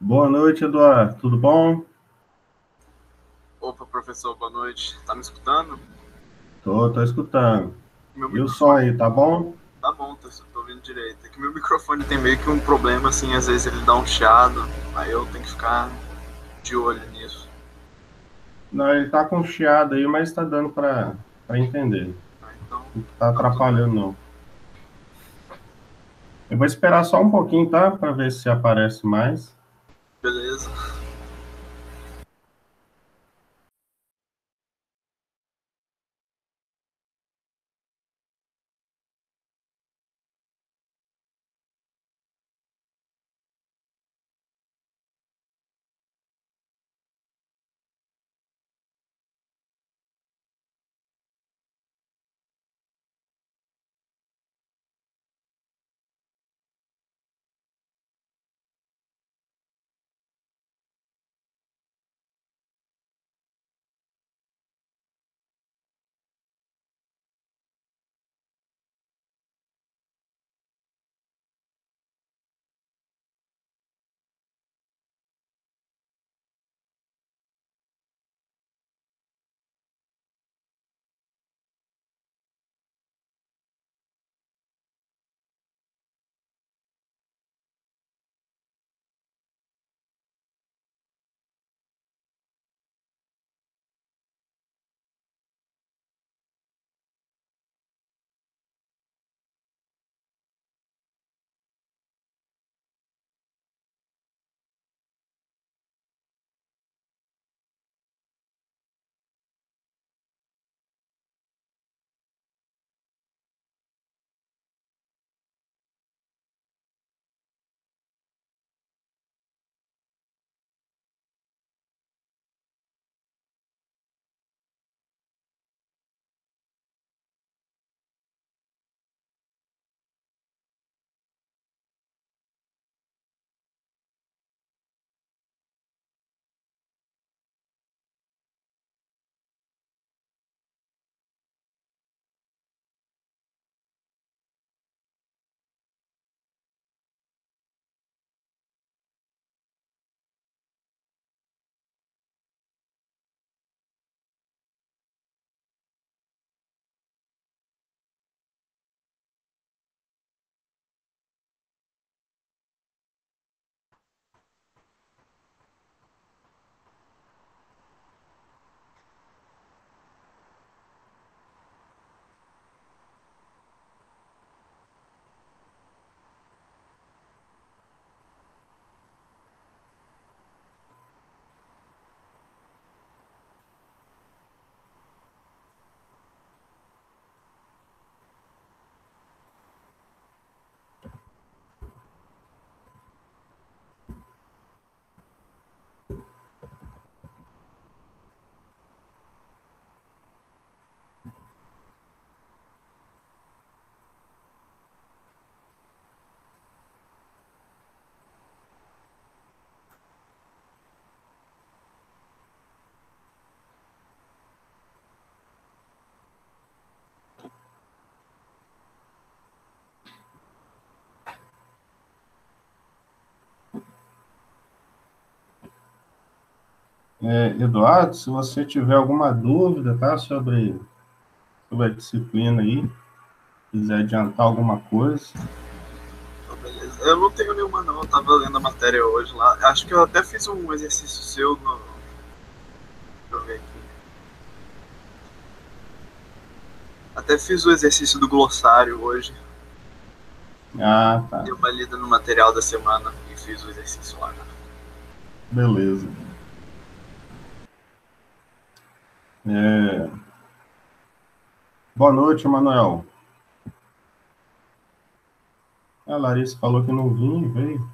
Boa noite, Eduardo. Tudo bom? Opa, professor, boa noite. Tá me escutando? Tô escutando. Meu E o som microfone aí, tá bom? tá bom, tô ouvindo direito. É que meu microfone tem meio que um problema, assim, às vezes ele dá um chiado, aí eu tenho que ficar de olho nisso. Não, ele tá com chiado aí, mas tá dando pra entender. Então, Não tá tá tudo bem. atrapalhando, não. Eu vou esperar só um pouquinho, tá? Pra ver se aparece mais. Beleza. Eduardo, se você tiver alguma dúvida, tá? Sobre a disciplina aí, quiser adiantar alguma coisa. Então, beleza. Eu não tenho nenhuma não, eu tava lendo a matéria hoje lá. Acho que eu até fiz um exercício seu no. Deixa eu ver aqui. Até fiz o exercício do glossário hoje. Ah, tá. Dei uma lida no material da semana e fiz o exercício lá. Beleza. É, Boa noite, Manuel. A Larissa falou que não vinha, veio.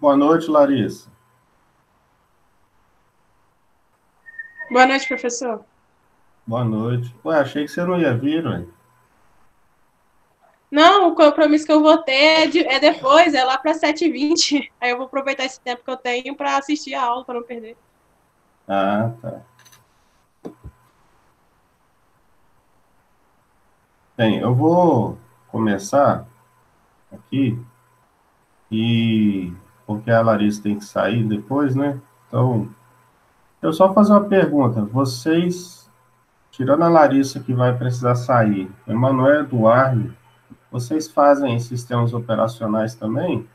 Boa noite, Larissa. Boa noite, professor. Boa noite. Ué, achei que você não ia vir, ué. Não, o compromisso que eu vou ter é depois, é lá para 7h20. Aí eu vou aproveitar esse tempo que eu tenho para assistir a aula, para não perder. Ah, tá. Bem, eu vou começar aqui, e porque a Larissa tem que sair depois, né? Então, eu só fazer uma pergunta. Vocês, tirando a Larissa que vai precisar sair, Emanuel e Eduardo, vocês fazem sistemas operacionais também?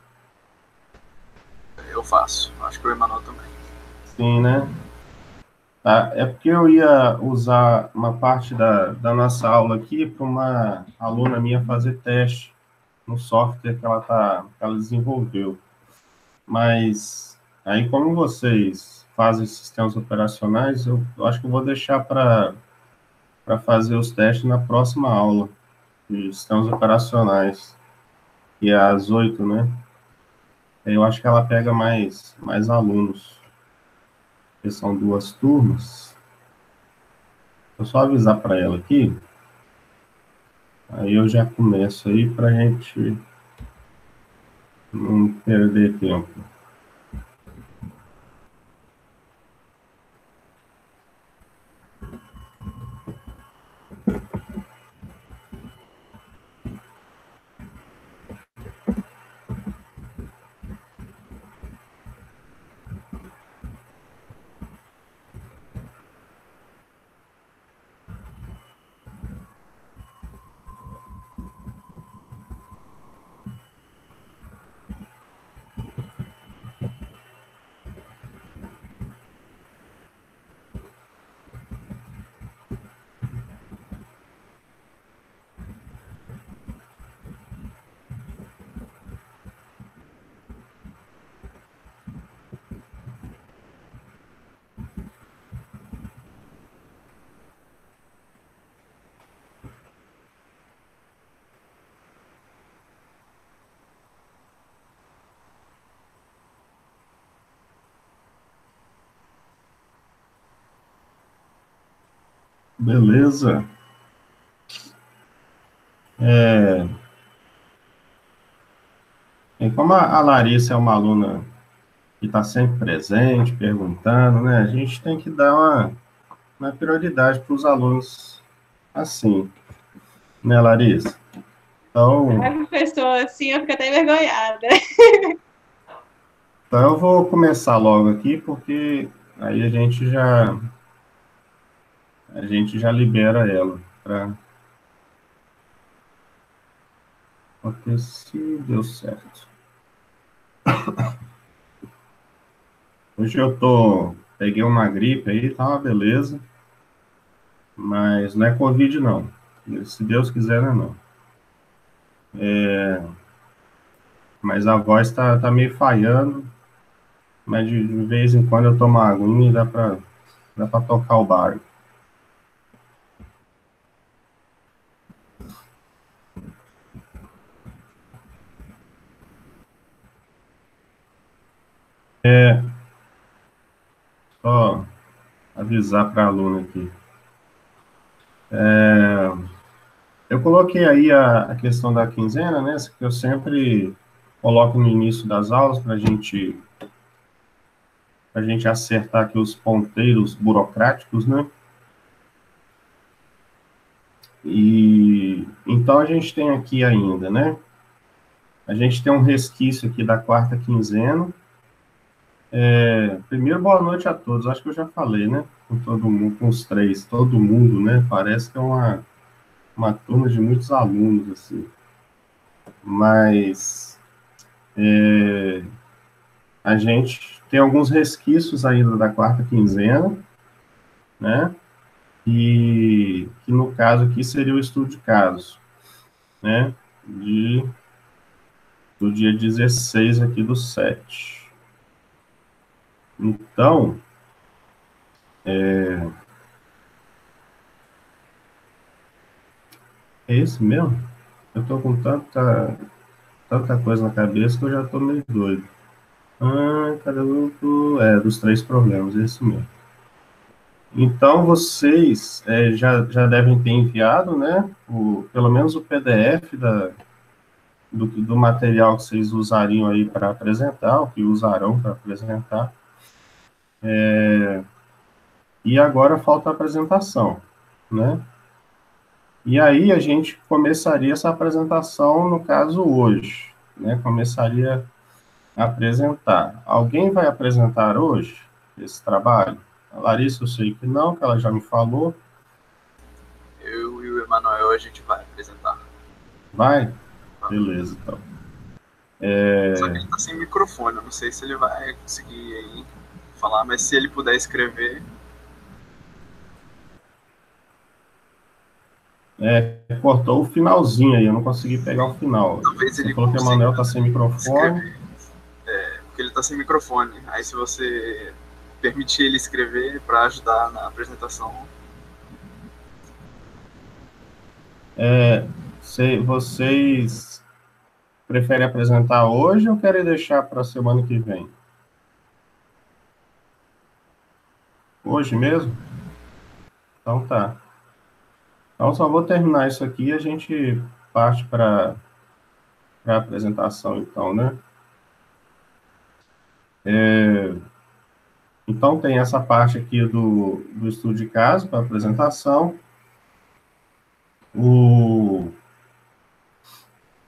Eu faço. Acho que o Emanuel também. Sim, né? Tá, é porque eu ia usar uma parte da nossa aula aqui para uma aluna minha fazer teste no software que ela desenvolveu. Mas aí, como vocês fazem sistemas operacionais, eu acho que eu vou deixar para fazer os testes na próxima aula de sistemas operacionais, que é às 8, né? Aí eu acho que ela pega mais alunos, porque são 2 turmas. Vou só avisar para ela aqui, aí eu já começo aí para a gente não perder tempo. Beleza. E como a Larissa é uma aluna que está sempre presente, perguntando, né? A gente tem que dar uma prioridade para os alunos assim, né, Larissa? Então, Ai, professor, assim eu fico até envergonhada. então eu vou começar logo aqui, porque aí a gente já libera ela para porque se deu certo. Hoje peguei uma gripe aí, tá uma beleza, mas não é Covid não. Se Deus quiser, não. Mas a voz tá meio falhando, mas de vez em quando eu tomo uma aguinha e dá pra tocar o barco. Só avisar para a aluna aqui. Eu coloquei aí a questão da quinzena, né? Que eu sempre coloco no início das aulas para a gente acertar aqui os ponteiros burocráticos, né? E então a gente tem aqui ainda, né? A gente tem um resquício aqui da quarta quinzena. Primeiro, boa noite a todos. Acho que eu já falei, né? Com todo mundo, com os três, todo mundo, né? Parece que é uma turma de muitos alunos, assim. Mas a gente tem alguns resquícios ainda da quarta quinzena, né? E que no caso aqui seria o estudo de casos, né? Do dia 16 aqui do 7. Então, é isso mesmo? Eu tô com tanta coisa na cabeça que eu já tô meio doido. Cadê o grupo? Dos 3 problemas, é isso mesmo. Então, vocês já devem ter enviado, né, pelo menos o PDF do material que vocês usariam aí para apresentar, o que usarão para apresentar. E agora falta a apresentação, né? E aí a gente começaria essa apresentação, no caso, hoje, né? Começaria a apresentar. Alguém vai apresentar hoje esse trabalho? A Larissa, eu sei que não, que ela já me falou. Eu e o Emanuel, a gente vai apresentar. Vai? Beleza, então. Só que ele tá sem microfone, eu não sei se ele vai conseguir aí falar, mas se ele puder escrever... Cortou o finalzinho aí, eu não consegui pegar o final. Talvez Você ele falou que o Emanuel tá sem microfone. escrever. Porque ele tá sem microfone. Aí se você permitir ele escrever para ajudar na apresentação... Vocês preferem apresentar hoje ou querem deixar para a semana que vem? Hoje mesmo? Então tá. Então só vou terminar isso aqui e a gente parte para a apresentação, então, né? Então tem essa parte aqui do estudo de caso para apresentação.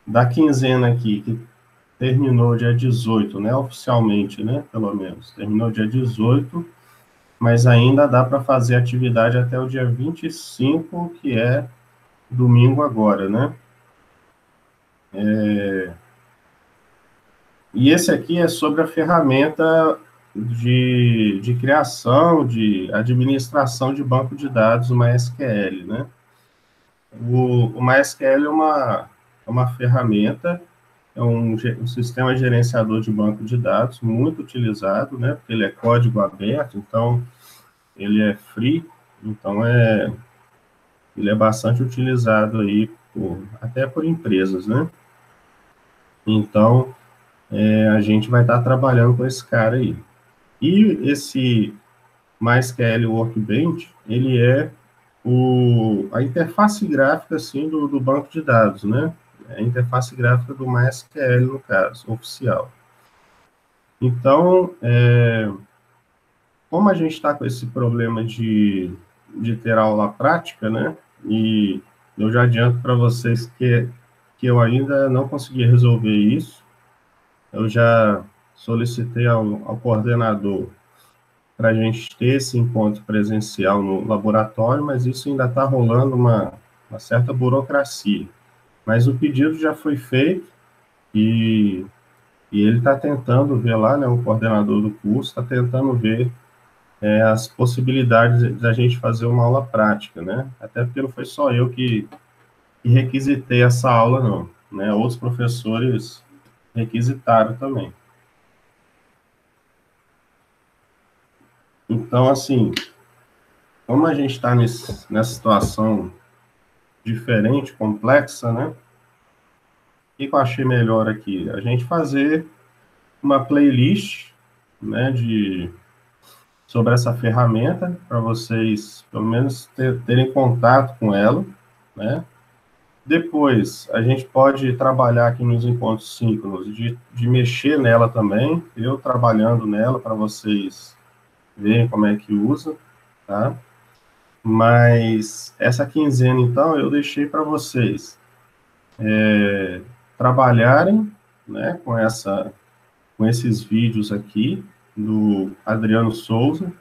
Da quinzena aqui, que terminou dia 18, né? Oficialmente, né? Pelo menos. Terminou dia 18, mas ainda dá para fazer atividade até o dia 25, que é domingo agora, né? E esse aqui é sobre a ferramenta de criação, de administração de banco de dados, o MySQL, né? O MySQL é uma ferramenta, é um sistema gerenciador de banco de dados muito utilizado, né? Porque ele é código aberto, então ele é free, então ele é bastante utilizado aí até por empresas, né? Então, a gente vai estar trabalhando com esse cara aí. E esse MySQL Workbench, ele é a interface gráfica, assim, do banco de dados, né? A interface gráfica do MySQL, no caso, oficial. Então, como a gente está com esse problema de ter aula prática, né? E eu já adianto para vocês que eu ainda não consegui resolver isso. Eu já solicitei ao coordenador para a gente ter esse encontro presencial no laboratório, mas isso ainda está rolando uma certa burocracia. Mas o pedido já foi feito e ele está tentando ver lá, né, o coordenador do curso está tentando ver as possibilidades da gente fazer uma aula prática, né? Até porque não foi só eu que requisitei essa aula, não, né? Outros professores requisitaram também. Então, assim, como a gente está nessa situação diferente, complexa, né? O que eu achei melhor aqui? A gente fazer uma playlist, né, sobre essa ferramenta, para vocês, pelo menos, terem contato com ela, né? Depois, a gente pode trabalhar aqui nos encontros síncronos, de mexer nela também, eu trabalhando nela para vocês verem como é que usa, tá? Mas essa quinzena, então, eu deixei para vocês trabalharem, né, com esses vídeos aqui, do Adriano Souza.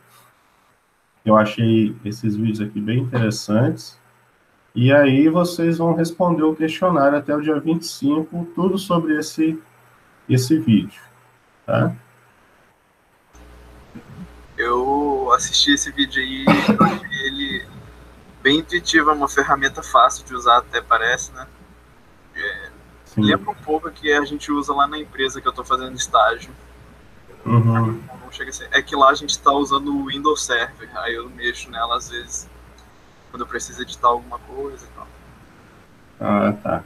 Eu achei esses vídeos aqui bem interessantes. E aí vocês vão responder o questionário até o dia 25, tudo sobre esse vídeo, tá? Eu assisti esse vídeo aí, eu achei ele bem intuitivo, é uma ferramenta fácil de usar, até parece, né? Lembra um pouco que a gente usa lá na empresa que eu estou fazendo estágio. Uhum. Não chega a ser. É que lá a gente está usando o Windows Server, aí eu mexo nela às vezes quando eu preciso editar alguma coisa e tal. Ah, tá.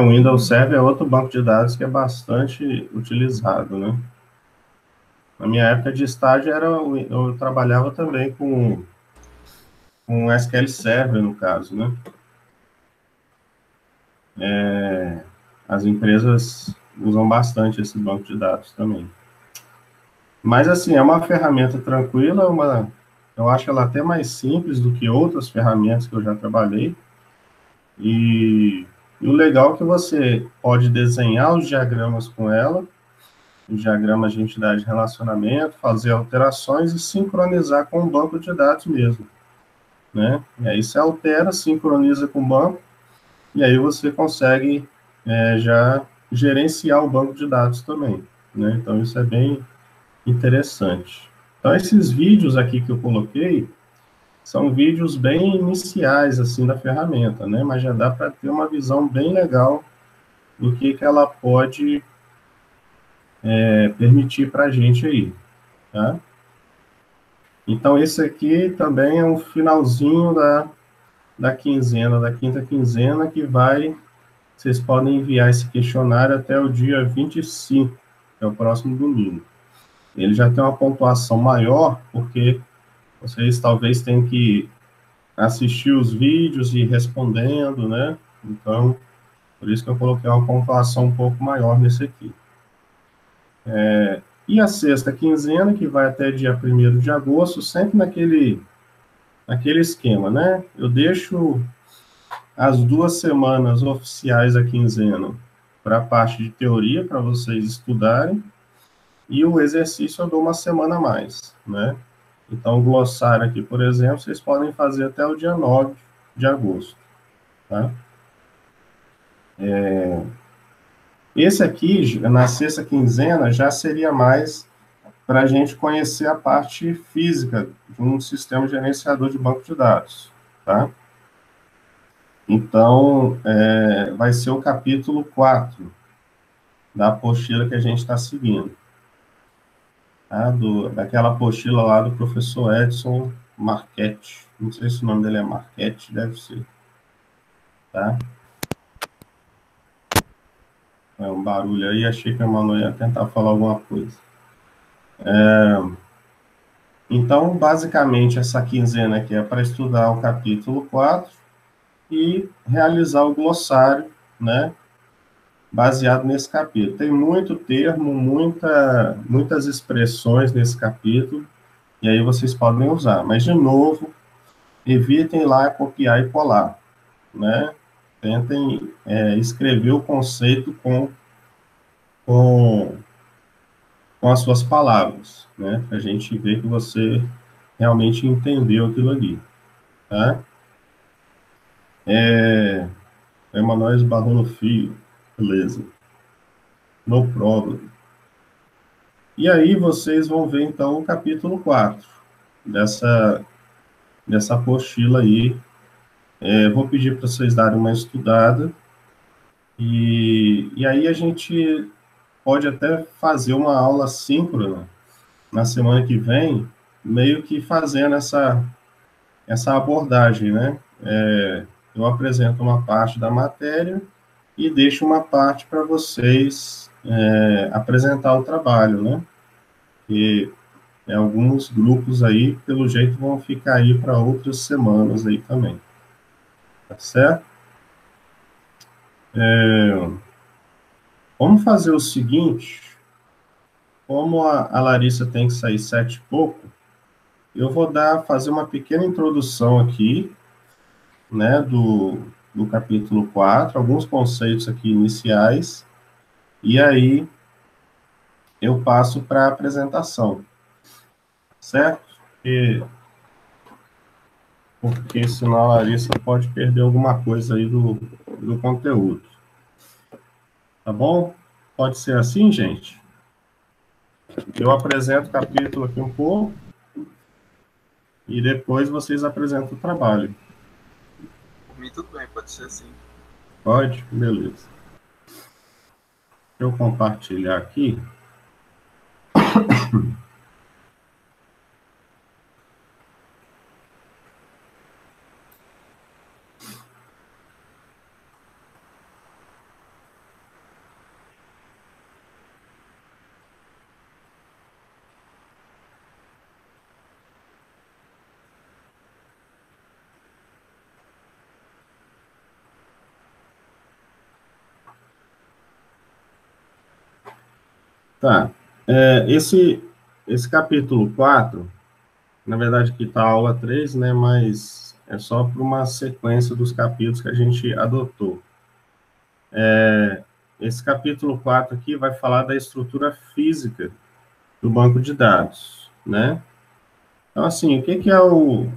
O Windows Server é outro banco de dados que é bastante utilizado, né? Na minha época de estágio, eu trabalhava também com SQL Server, no caso, né? as empresas usam bastante esse banco de dados também. Mas, assim, é uma ferramenta tranquila, eu acho ela até mais simples do que outras ferramentas que eu já trabalhei. E o legal é que você pode desenhar os diagramas com ela, os diagramas de entidade de relacionamento, fazer alterações e sincronizar com o banco de dados mesmo, né? E aí você altera, sincroniza com o banco, e aí você consegue já gerenciar o banco de dados também, né? Então, isso é bem interessante. Então, esses vídeos aqui que eu coloquei são vídeos bem iniciais, assim, da ferramenta, né? Mas já dá para ter uma visão bem legal do que ela pode permitir para a gente aí, tá? Então, esse aqui também é um finalzinho da quinzena, da quinta quinzena, que vocês podem enviar esse questionário até o dia 25, que é o próximo domingo. Ele já tem uma pontuação maior, porque vocês talvez tenham que assistir os vídeos e ir respondendo, né? Então, por isso que eu coloquei uma pontuação um pouco maior nesse aqui. E a sexta quinzena, que vai até dia 1º de agosto, sempre naquele esquema, né? Eu deixo as 2 semanas oficiais da quinzena para a parte de teoria, para vocês estudarem, e o exercício eu dou uma semana a mais, né? Então, o glossário aqui, por exemplo, vocês podem fazer até o dia 9 de agosto, tá? Esse aqui, na sexta quinzena, já seria mais para a gente conhecer a parte física de um sistema gerenciador de banco de dados, tá? Então, vai ser o capítulo 4 da apostila que a gente está seguindo, tá? Daquela apostila lá do professor Edson Marchetti. Não sei se o nome dele é Marchetti, deve ser, tá? É um barulho aí, achei que a Manu ia tentar falar alguma coisa. Então, basicamente, essa quinzena aqui é para estudar o capítulo 4 e realizar o glossário, né, baseado nesse capítulo. Tem muito termo, muitas expressões nesse capítulo, e aí vocês podem usar. Mas, de novo, evitem lá copiar e colar, né? Tentem escrever o conceito com as suas palavras, né? Para a gente ver que você realmente entendeu aquilo ali, tá? Emanuel esbarrou no fio, beleza. No problem. E aí vocês vão ver, então, o capítulo 4 dessa apostila aí. Vou pedir para vocês darem uma estudada, e aí a gente pode até fazer uma aula síncrona na semana que vem, meio que fazendo essa abordagem, né? Eu apresento uma parte da matéria e deixo uma parte para vocês apresentar o trabalho, né? E alguns grupos aí, pelo jeito, vão ficar aí para outras semanas aí também. Tá certo? Vamos fazer o seguinte, como a Larissa tem que sair 7 e pouco, eu vou fazer uma pequena introdução aqui, né, do capítulo 4, alguns conceitos aqui iniciais, e aí eu passo para a apresentação, certo? Porque senão a Larissa pode perder alguma coisa aí do conteúdo. Tá bom? Pode ser assim, gente? Eu apresento o capítulo aqui um pouco e depois vocês apresentam o trabalho. Por mim, tudo bem, pode ser assim. Pode? Beleza. Deixa eu compartilhar aqui. Tá. Esse capítulo 4, na verdade aqui está a aula 3, né, mas é só para uma sequência dos capítulos que a gente adotou. Esse capítulo 4 aqui vai falar da estrutura física do banco de dados, né? Então, assim, o que é o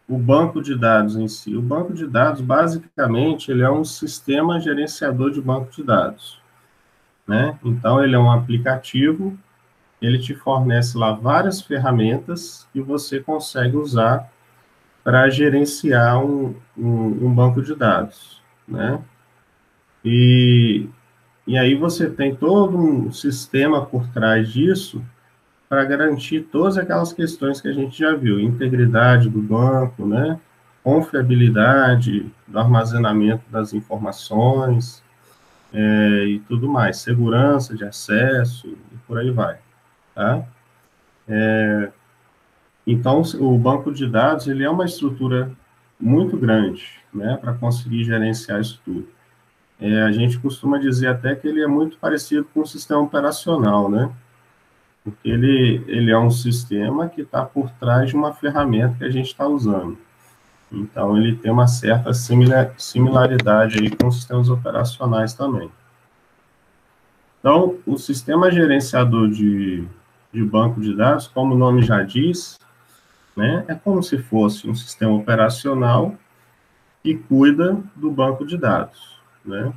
banco de dados em si? O banco de dados, basicamente, ele é um sistema gerenciador de banco de dados, né? Então, ele é um aplicativo, ele te fornece lá várias ferramentas que você consegue usar para gerenciar um banco de dados, né? E aí você tem todo um sistema por trás disso para garantir todas aquelas questões que a gente já viu, integridade do banco, né? Confiabilidade do armazenamento das informações, e tudo mais, segurança de acesso e por aí vai, tá? Então, o banco de dados, ele é uma estrutura muito grande, né, para conseguir gerenciar isso tudo. A gente costuma dizer até que ele é muito parecido com o sistema operacional, né? Porque ele é um sistema que está por trás de uma ferramenta que a gente está usando. Então, ele tem uma certa similaridade aí com os sistemas operacionais também. Então, o sistema gerenciador de banco de dados, como o nome já diz, né, é como se fosse um sistema operacional que cuida do banco de dados, né?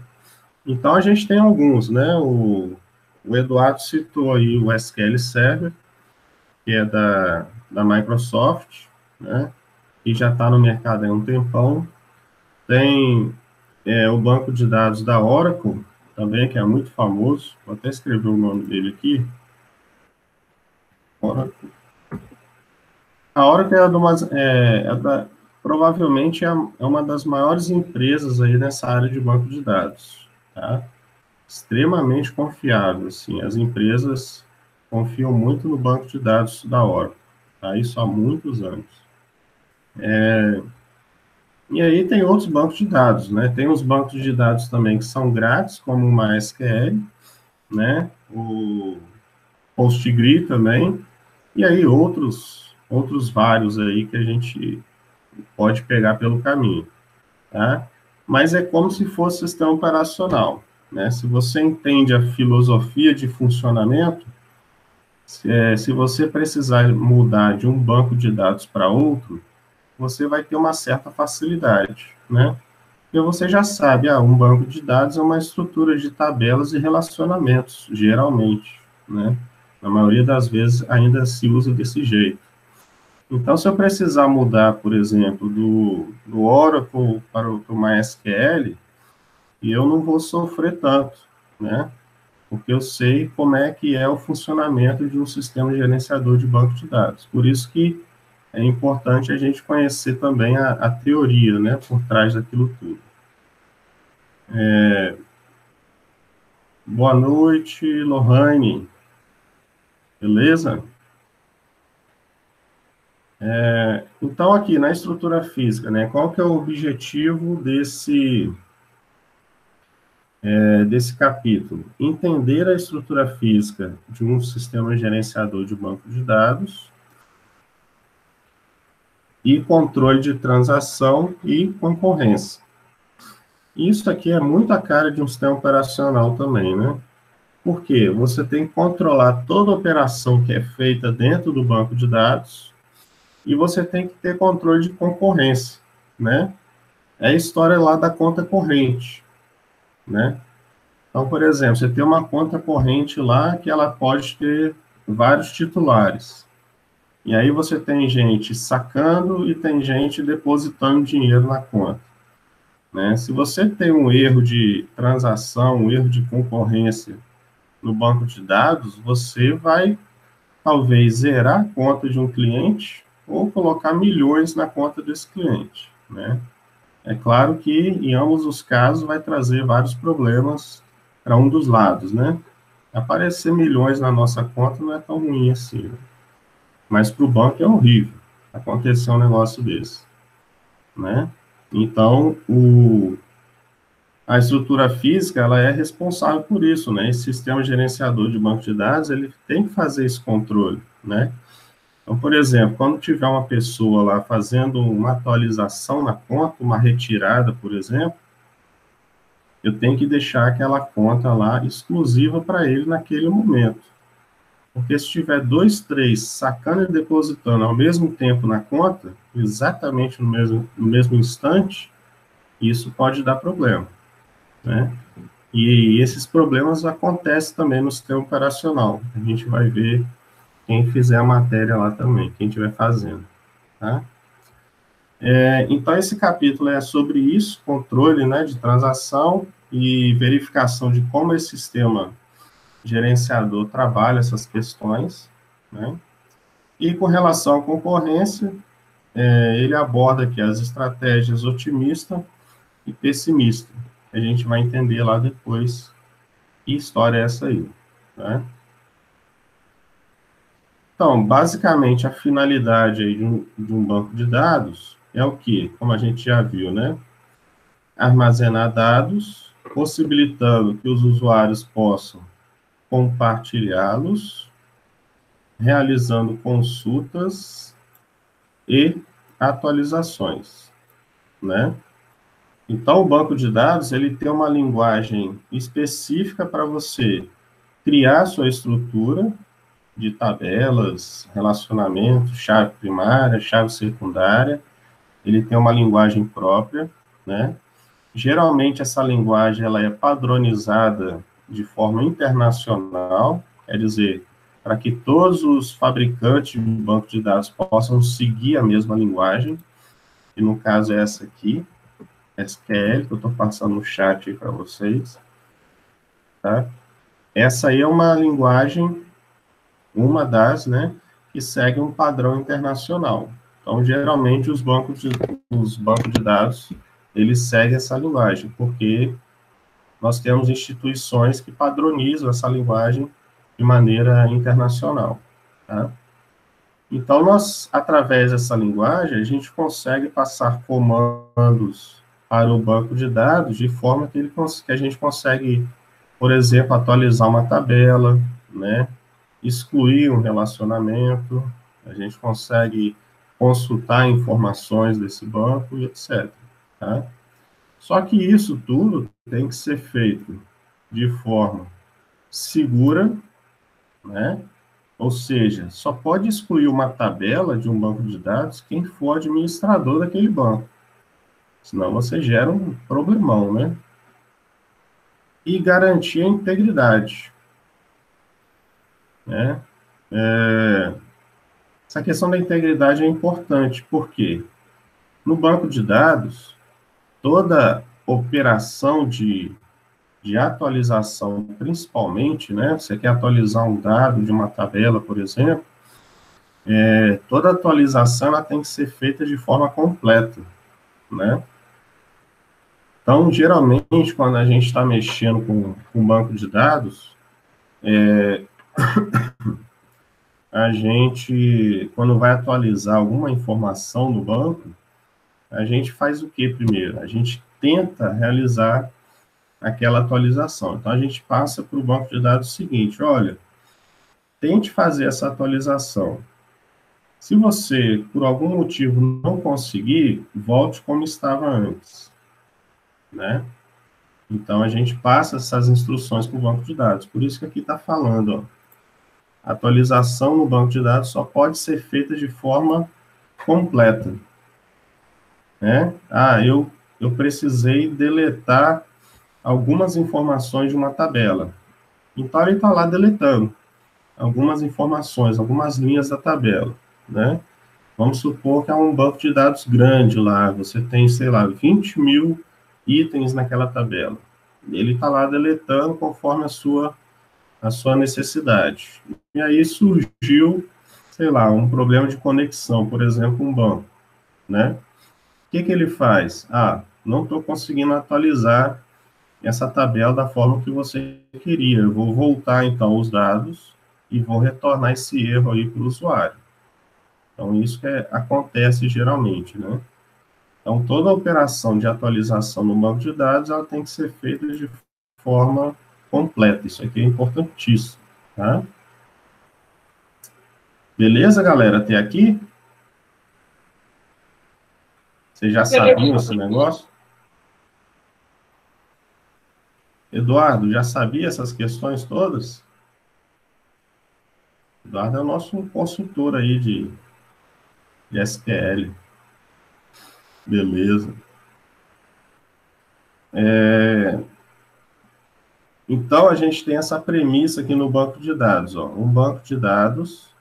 Então, a gente tem alguns, né? O Eduardo citou aí o SQL Server, que é da Microsoft, né? E já está no mercado há um tempão. Tem o banco de dados da Oracle, também, que é muito famoso. Vou até escrever o nome dele aqui. Oracle. A Oracle provavelmente é uma das maiores empresas aí nessa área de banco de dados, tá? Extremamente confiável, assim, as empresas confiam muito no banco de dados da Oracle, tá? Isso há muitos anos. E aí tem outros bancos de dados, né? Tem os bancos de dados também que são grátis, como o MySQL, né? O PostgreSQL também, e aí outros vários aí que a gente pode pegar pelo caminho, tá? Mas é como se fosse sistema operacional, né? Se você entende a filosofia de funcionamento, se você precisar mudar de um banco de dados para outro, você vai ter uma certa facilidade, né? Porque você já sabe, um banco de dados é uma estrutura de tabelas e relacionamentos, geralmente, né? Na maioria das vezes ainda se usa desse jeito. Então, se eu precisar mudar, por exemplo, do Oracle para o MySQL, eu não vou sofrer tanto, né? Porque eu sei como é que é o funcionamento de um sistema gerenciador de banco de dados. Por isso que é importante a gente conhecer também a teoria, né, por trás daquilo tudo. Boa noite, Lohane. Beleza? Então, aqui, na estrutura física, né, qual que é o objetivo desse capítulo? Entender a estrutura física de um sistema gerenciador de banco de dados e controle de transação e concorrência. Isso aqui é muito a cara de um sistema operacional também, né? Porque você tem que controlar toda a operação que é feita dentro do banco de dados e você tem que ter controle de concorrência, né? É a história lá da conta corrente, né? Então, por exemplo, você tem uma conta corrente lá que ela pode ter vários titulares. E aí você tem gente sacando e tem gente depositando dinheiro na conta, né? Se você tem um erro de transação, um erro de concorrência no banco de dados, você vai, talvez, zerar a conta de um cliente ou colocar milhões na conta desse cliente, né? É claro que, em ambos os casos, vai trazer vários problemas para um dos lados, né? Aparecer milhões na nossa conta não é tão ruim assim, né? Mas para o banco é horrível acontecer um negócio desse, né? Então, a estrutura física, ela é responsável por isso, né? Esse sistema gerenciador de banco de dados, ele tem que fazer esse controle, né? Então, por exemplo, quando tiver uma pessoa lá fazendo uma atualização na conta, uma retirada, por exemplo, eu tenho que deixar aquela conta lá exclusiva para ele naquele momento. Porque se tiver 2, 3 sacando e depositando ao mesmo tempo na conta, exatamente no mesmo instante, isso pode dar problema, né? E esses problemas acontecem também no sistema operacional. A gente vai ver quem fizer a matéria lá também, quem estiver fazendo, tá? Então, esse capítulo é sobre isso, controle, né, de transação e verificação de como esse sistema gerenciador trabalha essas questões, né? E com relação à concorrência, ele aborda aqui as estratégias otimista e pessimista. A gente vai entender lá depois que história é essa aí, né? Então, basicamente, a finalidade aí de um banco de dados é o quê? Como a gente já viu, né? Armazenar dados, possibilitando que os usuários possam compartilhá-los, realizando consultas e atualizações, né? Então, o banco de dados, ele tem uma linguagem específica para você criar sua estrutura de tabelas, relacionamento, chave primária, chave secundária. Ele tem uma linguagem própria, né? Geralmente, essa linguagem ela é padronizada de forma internacional, quer dizer, para que todos os fabricantes de banco de dados possam seguir a mesma linguagem, e no caso é essa aqui, SQL, que eu estou passando no chat aí para vocês, tá? Essa aí é uma linguagem, uma das, né, que segue um padrão internacional. Então, geralmente, os bancos de dados, eles seguem essa linguagem, porque nós temos instituições que padronizam essa linguagem de maneira internacional, tá? Então, nós, através dessa linguagem, a gente consegue passar comandos para o banco de dados de forma que a gente consegue, por exemplo, atualizar uma tabela, né? Excluir um relacionamento, a gente consegue consultar informações desse banco e etc. Tá? Só que isso tudo tem que ser feito de forma segura, né? Ou seja, só pode excluir uma tabela de um banco de dados quem for administrador daquele banco. Senão você gera um problemão, né? E garantir a integridade, né? Essa questão da integridade é importante, porque no banco de dados, toda operação de atualização, principalmente, né? Você quer atualizar um dado de uma tabela, por exemplo, toda atualização ela tem que ser feita de forma completa, né? Então, geralmente, quando a gente está mexendo com um banco de dados, a gente, quando vai atualizar alguma informação no banco, a gente faz o que primeiro? A gente tenta realizar aquela atualização. Então, a gente passa para o banco de dados o seguinte: olha, tente fazer essa atualização. Se você, por algum motivo, não conseguir, volte como estava antes, né? Então, a gente passa essas instruções para o banco de dados. Por isso que aqui está falando, ó, a atualização no banco de dados só pode ser feita de forma completa, né? Eu precisei deletar algumas informações de uma tabela. Então, ele está lá deletando algumas informações, algumas linhas da tabela, né? Vamos supor que é um banco de dados grande lá, você tem, sei lá, 20 mil itens naquela tabela. Ele está lá deletando conforme a sua necessidade. E aí surgiu, sei lá, um problema de conexão, por exemplo, um banco, né? O que ele faz? Não estou conseguindo atualizar essa tabela da forma que você queria. Eu vou voltar, então, os dados e vou retornar esse erro aí para o usuário. Então, isso que acontece geralmente, né? Então, toda operação de atualização no banco de dados, ela tem que ser feita de forma completa. Isso aqui é importantíssimo, tá? Beleza, galera? Até aqui? Vocês já sabiam esse negócio? Eduardo, já sabia essas questões todas? Eduardo é o nosso consultor aí de SQL. Beleza. Então, a gente tem essa premissa aqui no banco de dados. Ó. Um banco de dados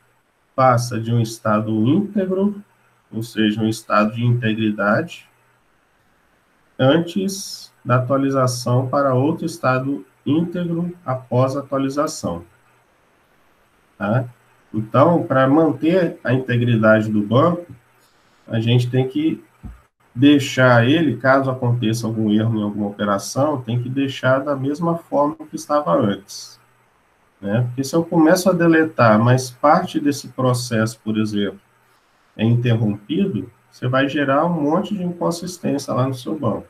passa de um estado íntegro, ou seja, um estado de integridade, antes da atualização para outro estado íntegro após a atualização. Tá? Então, para manter a integridade do banco, a gente tem que deixar ele, caso aconteça algum erro em alguma operação, tem que deixar da mesma forma que estava antes. Né? Porque se eu começo a deletar, mas parte desse processo, por exemplo, é interrompido, você vai gerar um monte de inconsistência lá no seu banco,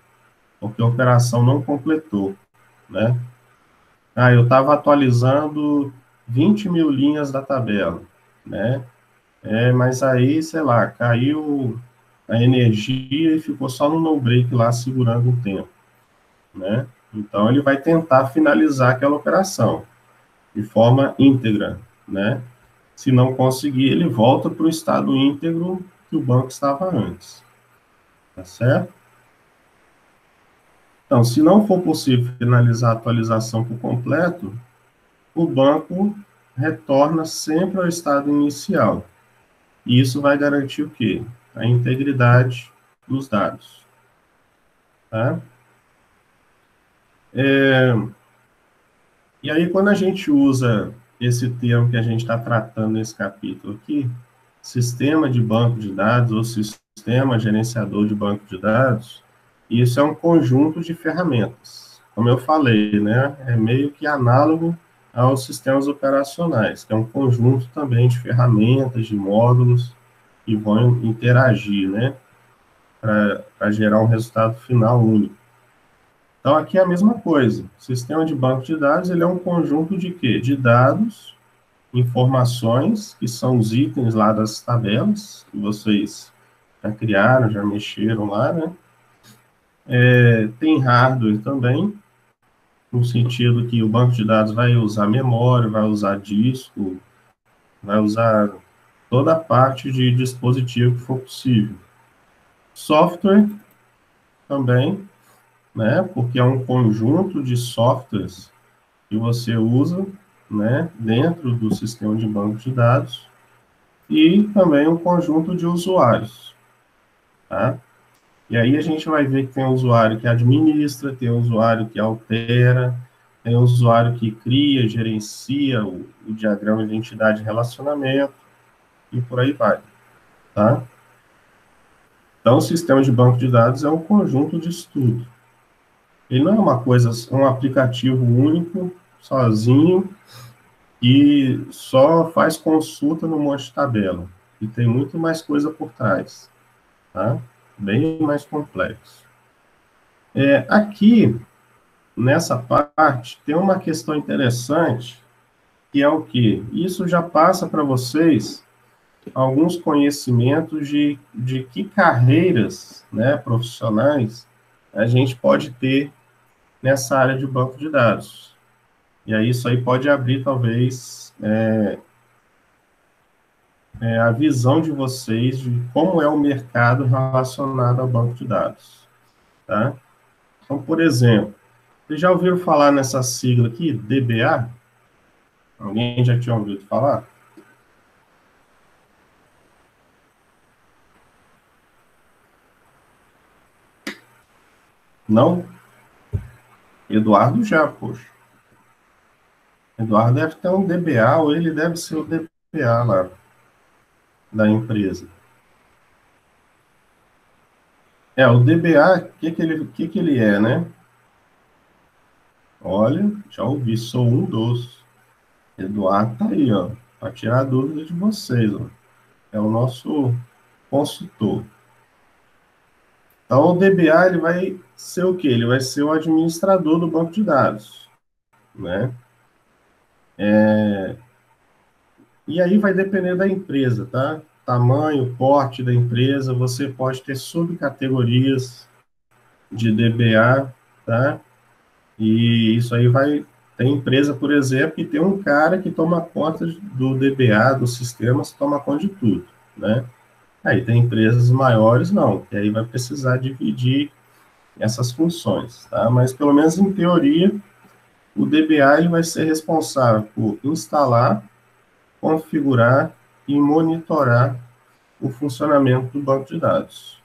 porque a operação não completou. Né? Eu estava atualizando 20 mil linhas da tabela, né? Mas aí, sei lá, caiu a energia e ficou só no no-break lá segurando um tempo, né? Então, ele vai tentar finalizar aquela operação de forma íntegra, né? Se não conseguir, ele volta para o estado íntegro que o banco estava antes, tá certo? Então, se não for possível finalizar a atualização por completo, o banco retorna sempre ao estado inicial. E isso vai garantir o quê? A integridade dos dados. Tá? E aí, quando a gente usa esse termo que a gente está tratando nesse capítulo aqui, sistema de banco de dados ou sistema gerenciador de banco de dados, isso é um conjunto de ferramentas. Como eu falei, né? É meio que análogo aos sistemas operacionais, que é um conjunto também de ferramentas, de módulos, que vão interagir, né? Para gerar um resultado final único. Então, aqui é a mesma coisa. O sistema de banco de dados, ele é um conjunto de quê? De dados, informações, que são os itens lá das tabelas, que vocês já criaram, já mexeram lá, né? Tem hardware também, no sentido que o banco de dados vai usar memória, vai usar disco, vai usar toda a parte de dispositivo que for possível. Software também, né, porque é um conjunto de softwares que você usa, né, dentro do sistema de banco de dados, e também um conjunto de usuários, tá? E aí a gente vai ver que tem um usuário que administra, tem um usuário que altera, tem um usuário que cria, gerencia o diagrama de identidade e relacionamento, e por aí vai, tá? Então, o sistema de banco de dados é um conjunto de estudo. Ele não é uma coisa, um aplicativo único, sozinho, e só faz consulta no monte de tabela. E tem muito mais coisa por trás, tá? Bem mais complexo. Aqui, nessa parte, tem uma questão interessante, que é o quê? Isso já passa para vocês alguns conhecimentos de que carreiras, né, profissionais a gente pode ter nessa área de banco de dados. E aí isso aí pode abrir, talvez, a visão de vocês de como é o mercado relacionado ao banco de dados. Tá? Então, por exemplo, vocês já ouviram falar nessa sigla aqui, DBA? Alguém já tinha ouvido falar? Não? Eduardo já, poxa. Eduardo deve ter um DBA, ou ele deve ser o DBA lá da empresa. O DBA, o que ele é, né? Olha, já ouvi, sou um dos. Eduardo tá aí, ó, para tirar a dúvida de vocês, ó. É o nosso consultor. Então, o DBA ele vai ser o quê? Ele vai ser o administrador do banco de dados, né? E aí vai depender da empresa, tá? Tamanho, porte da empresa, você pode ter subcategorias de DBA, tá? E isso aí vai... Tem empresa, por exemplo, que tem um cara que toma conta do DBA, dos sistemas, toma conta de tudo, né? Aí tem empresas maiores, não, que aí vai precisar dividir essas funções, tá? Mas pelo menos em teoria, o DBA ele vai ser responsável por instalar, configurar e monitorar o funcionamento do banco de dados,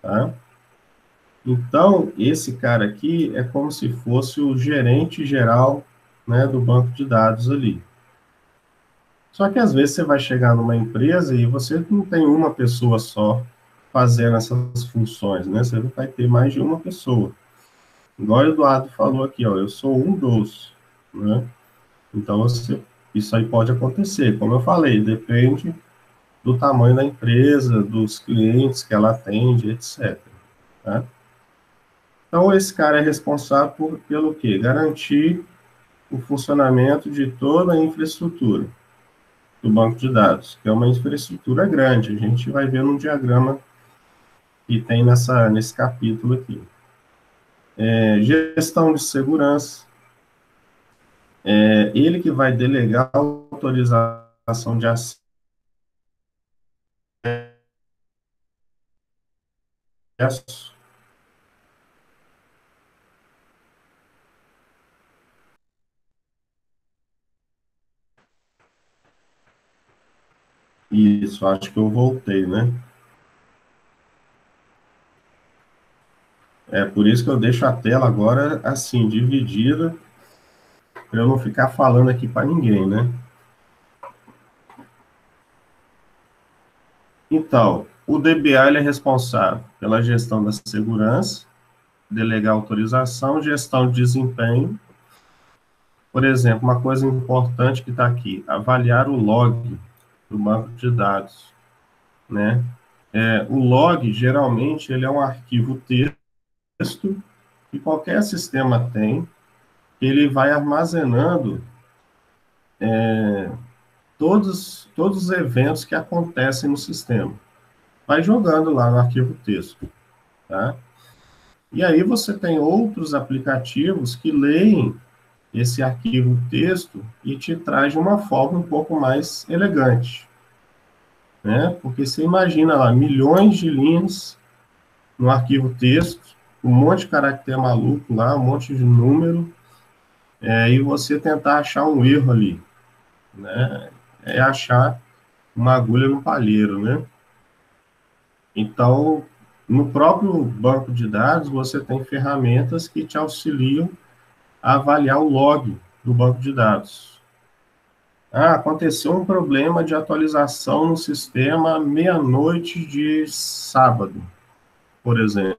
tá? Então, esse cara aqui é como se fosse o gerente geral, né, do banco de dados ali. Só que às vezes você vai chegar numa empresa e você não tem uma pessoa só fazendo essas funções, né? Você vai ter mais de uma pessoa. Igual o Eduardo falou aqui, ó, eu sou um dos, né? Então, isso aí pode acontecer. Como eu falei, depende do tamanho da empresa, dos clientes que ela atende, etc. Tá? Então, esse cara é responsável pelo quê? Garantir o funcionamento de toda a infraestrutura do banco de dados, que é uma infraestrutura grande. A gente vai ver no diagrama que tem nesse capítulo aqui. Gestão de segurança. Ele que vai delegar a autorização de acesso. Isso, acho que eu voltei, né? É por isso que eu deixo a tela agora assim, dividida, para eu não ficar falando aqui para ninguém, né? Então, o DBA ele é responsável pela gestão da segurança, delegar autorização, gestão de desempenho. Por exemplo, uma coisa importante que está aqui, avaliar o log do banco de dados, né? O log, geralmente, ele é um arquivo texto que qualquer sistema tem, ele vai armazenando todos os eventos que acontecem no sistema. Vai jogando lá no arquivo texto, tá? E aí você tem outros aplicativos que leem esse arquivo texto e te traz de uma forma um pouco mais elegante, né? Porque você imagina lá, milhões de linhas no arquivo texto, um monte de caractere maluco lá, um monte de número, e você tentar achar um erro ali, né? É achar uma agulha no palheiro, né? Então, no próprio banco de dados, você tem ferramentas que te auxiliam a avaliar o log do banco de dados. Aconteceu um problema de atualização no sistema meia-noite de sábado, por exemplo.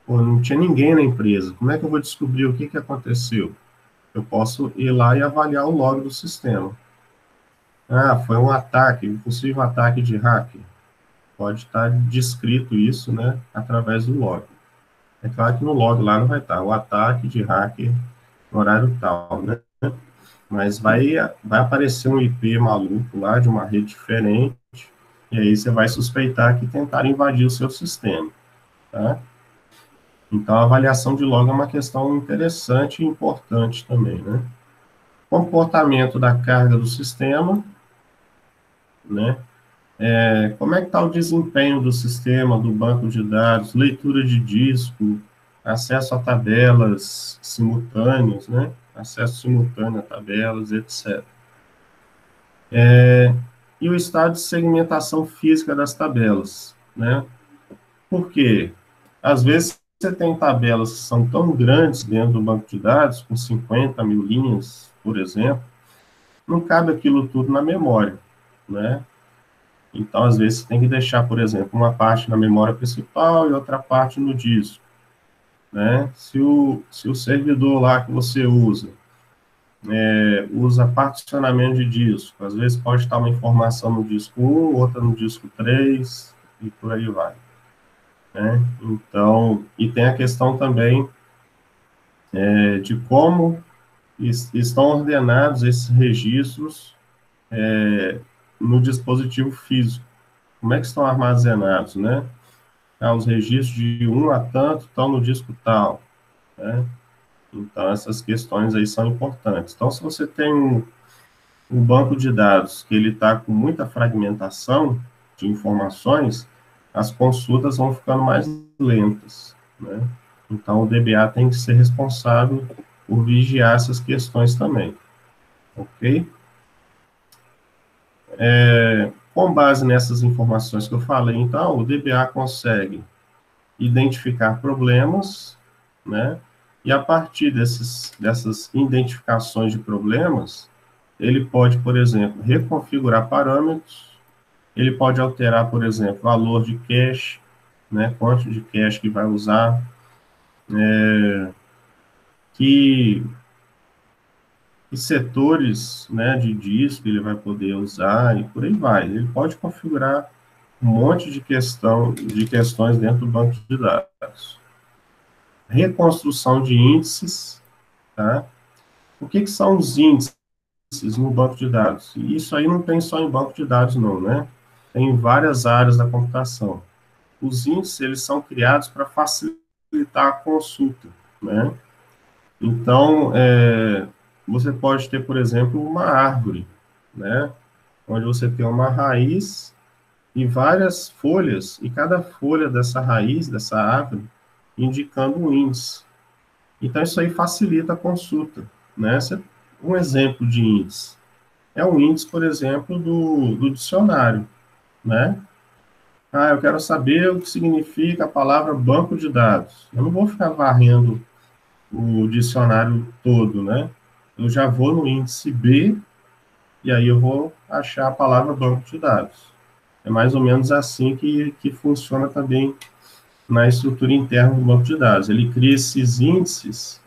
Pô, não tinha ninguém na empresa. Como é que eu vou descobrir o que aconteceu? Eu posso ir lá e avaliar o log do sistema. Foi um ataque, um possível ataque de hacker. Pode estar descrito isso, né, através do log. É claro que no log lá não vai estar o ataque de hacker no horário tal, né? Mas vai aparecer um IP maluco lá de uma rede diferente, e aí você vai suspeitar que tentaram invadir o seu sistema, tá? Então, a avaliação de log é uma questão interessante e importante também, né? Comportamento da carga do sistema, né? Como é que está o desempenho do sistema, do banco de dados, leitura de disco, acesso a tabelas simultâneas, né? Acesso simultâneo a tabelas, etc. E o estado de segmentação física das tabelas, né? Por quê? Às vezes você tem tabelas que são tão grandes dentro do banco de dados, com 50 mil linhas, por exemplo, não cabe aquilo tudo na memória, né? Então, às vezes, você tem que deixar, por exemplo, uma parte na memória principal e outra parte no disco, né? Se o servidor lá que você usa particionamento de disco, às vezes pode estar uma informação no disco 1, outra no disco 3, e por aí vai. né? Então, e tem a questão também de como estão ordenados esses registros no dispositivo físico. Como é que estão armazenados, né? Os registros de um a tanto estão no disco tal, né? Então, essas questões aí são importantes. Então, se você tem um banco de dados que ele está com muita fragmentação de informações, as consultas vão ficando mais lentas, né? Então, o DBA tem que ser responsável por vigiar essas questões também, ok? Com base nessas informações que eu falei, então, o DBA consegue identificar problemas, né? E a partir dessas identificações de problemas, ele pode, por exemplo, reconfigurar parâmetros, ele pode alterar, por exemplo, valor de cache, né? Quanto de cache que vai usar, que setores, né, de disco ele vai poder usar e por aí vai. Ele pode configurar um monte de questões dentro do banco de dados. Reconstrução de índices, tá? O que são os índices no banco de dados? E isso aí não tem só em banco de dados, não, né? Tem em várias áreas da computação. Os índices, eles são criados para facilitar a consulta, né? Então, você pode ter, por exemplo, uma árvore, né? Onde você tem uma raiz e várias folhas, e cada folha dessa raiz, dessa árvore, indicando um índice. Então, isso aí facilita a consulta, né? Um exemplo de índice é o índice, por exemplo, do dicionário, né? Eu quero saber o que significa a palavra banco de dados. Eu não vou ficar varrendo o dicionário todo, né? Eu já vou no índice B e aí eu vou achar a palavra banco de dados. É mais ou menos assim que funciona também na estrutura interna do banco de dados. Ele cria esses índices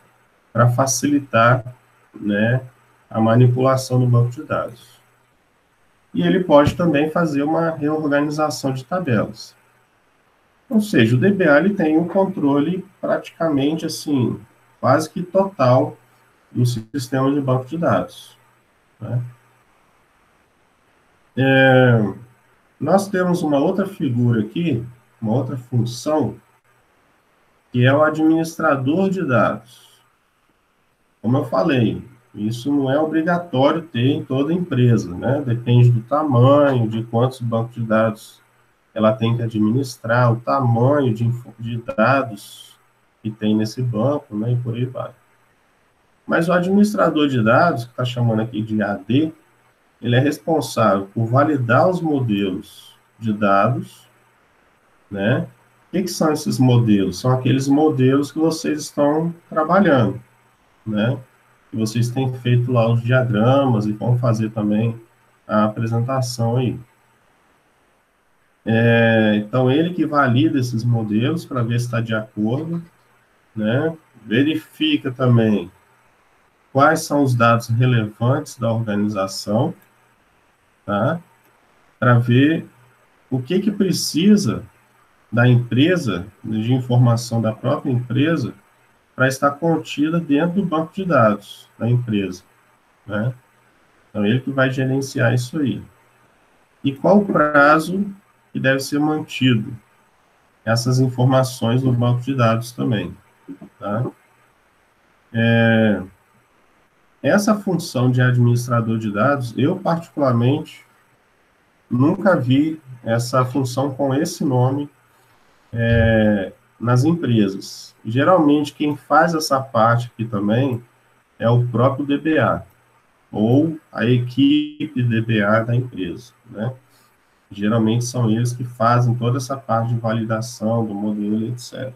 para facilitar, né, a manipulação do banco de dados. E ele pode também fazer uma reorganização de tabelas. Ou seja, o DBA ele tem um controle praticamente assim, quase que total do sistema de banco de dados, né? Nós temos uma outra figura aqui, uma outra função, que é o administrador de dados. Como eu falei, isso não é obrigatório ter em toda empresa, né? Depende do tamanho, de quantos bancos de dados ela tem que administrar, o tamanho de dados que tem nesse banco, né? E por aí vai. Mas o administrador de dados, que está chamando aqui de AD, ele é responsável por validar os modelos de dados, né? O que são esses modelos? São aqueles modelos que vocês estão trabalhando, né? Que vocês têm feito lá os diagramas e vão fazer também a apresentação aí. Então, ele que valida esses modelos para ver se está de acordo, né? Verifica também quais são os dados relevantes da organização, tá? Para ver o que precisa da empresa, de informação da própria empresa, para estar contida dentro do banco de dados da empresa, né? Então, ele que vai gerenciar isso aí. E qual o prazo que deve ser mantido essas informações no banco de dados também, tá? Essa função de administrador de dados, eu particularmente nunca vi essa função com esse nome nas empresas. Geralmente, quem faz essa parte aqui também é o próprio DBA, ou a equipe DBA da empresa, né? Geralmente são eles que fazem toda essa parte de validação do modelo, etc.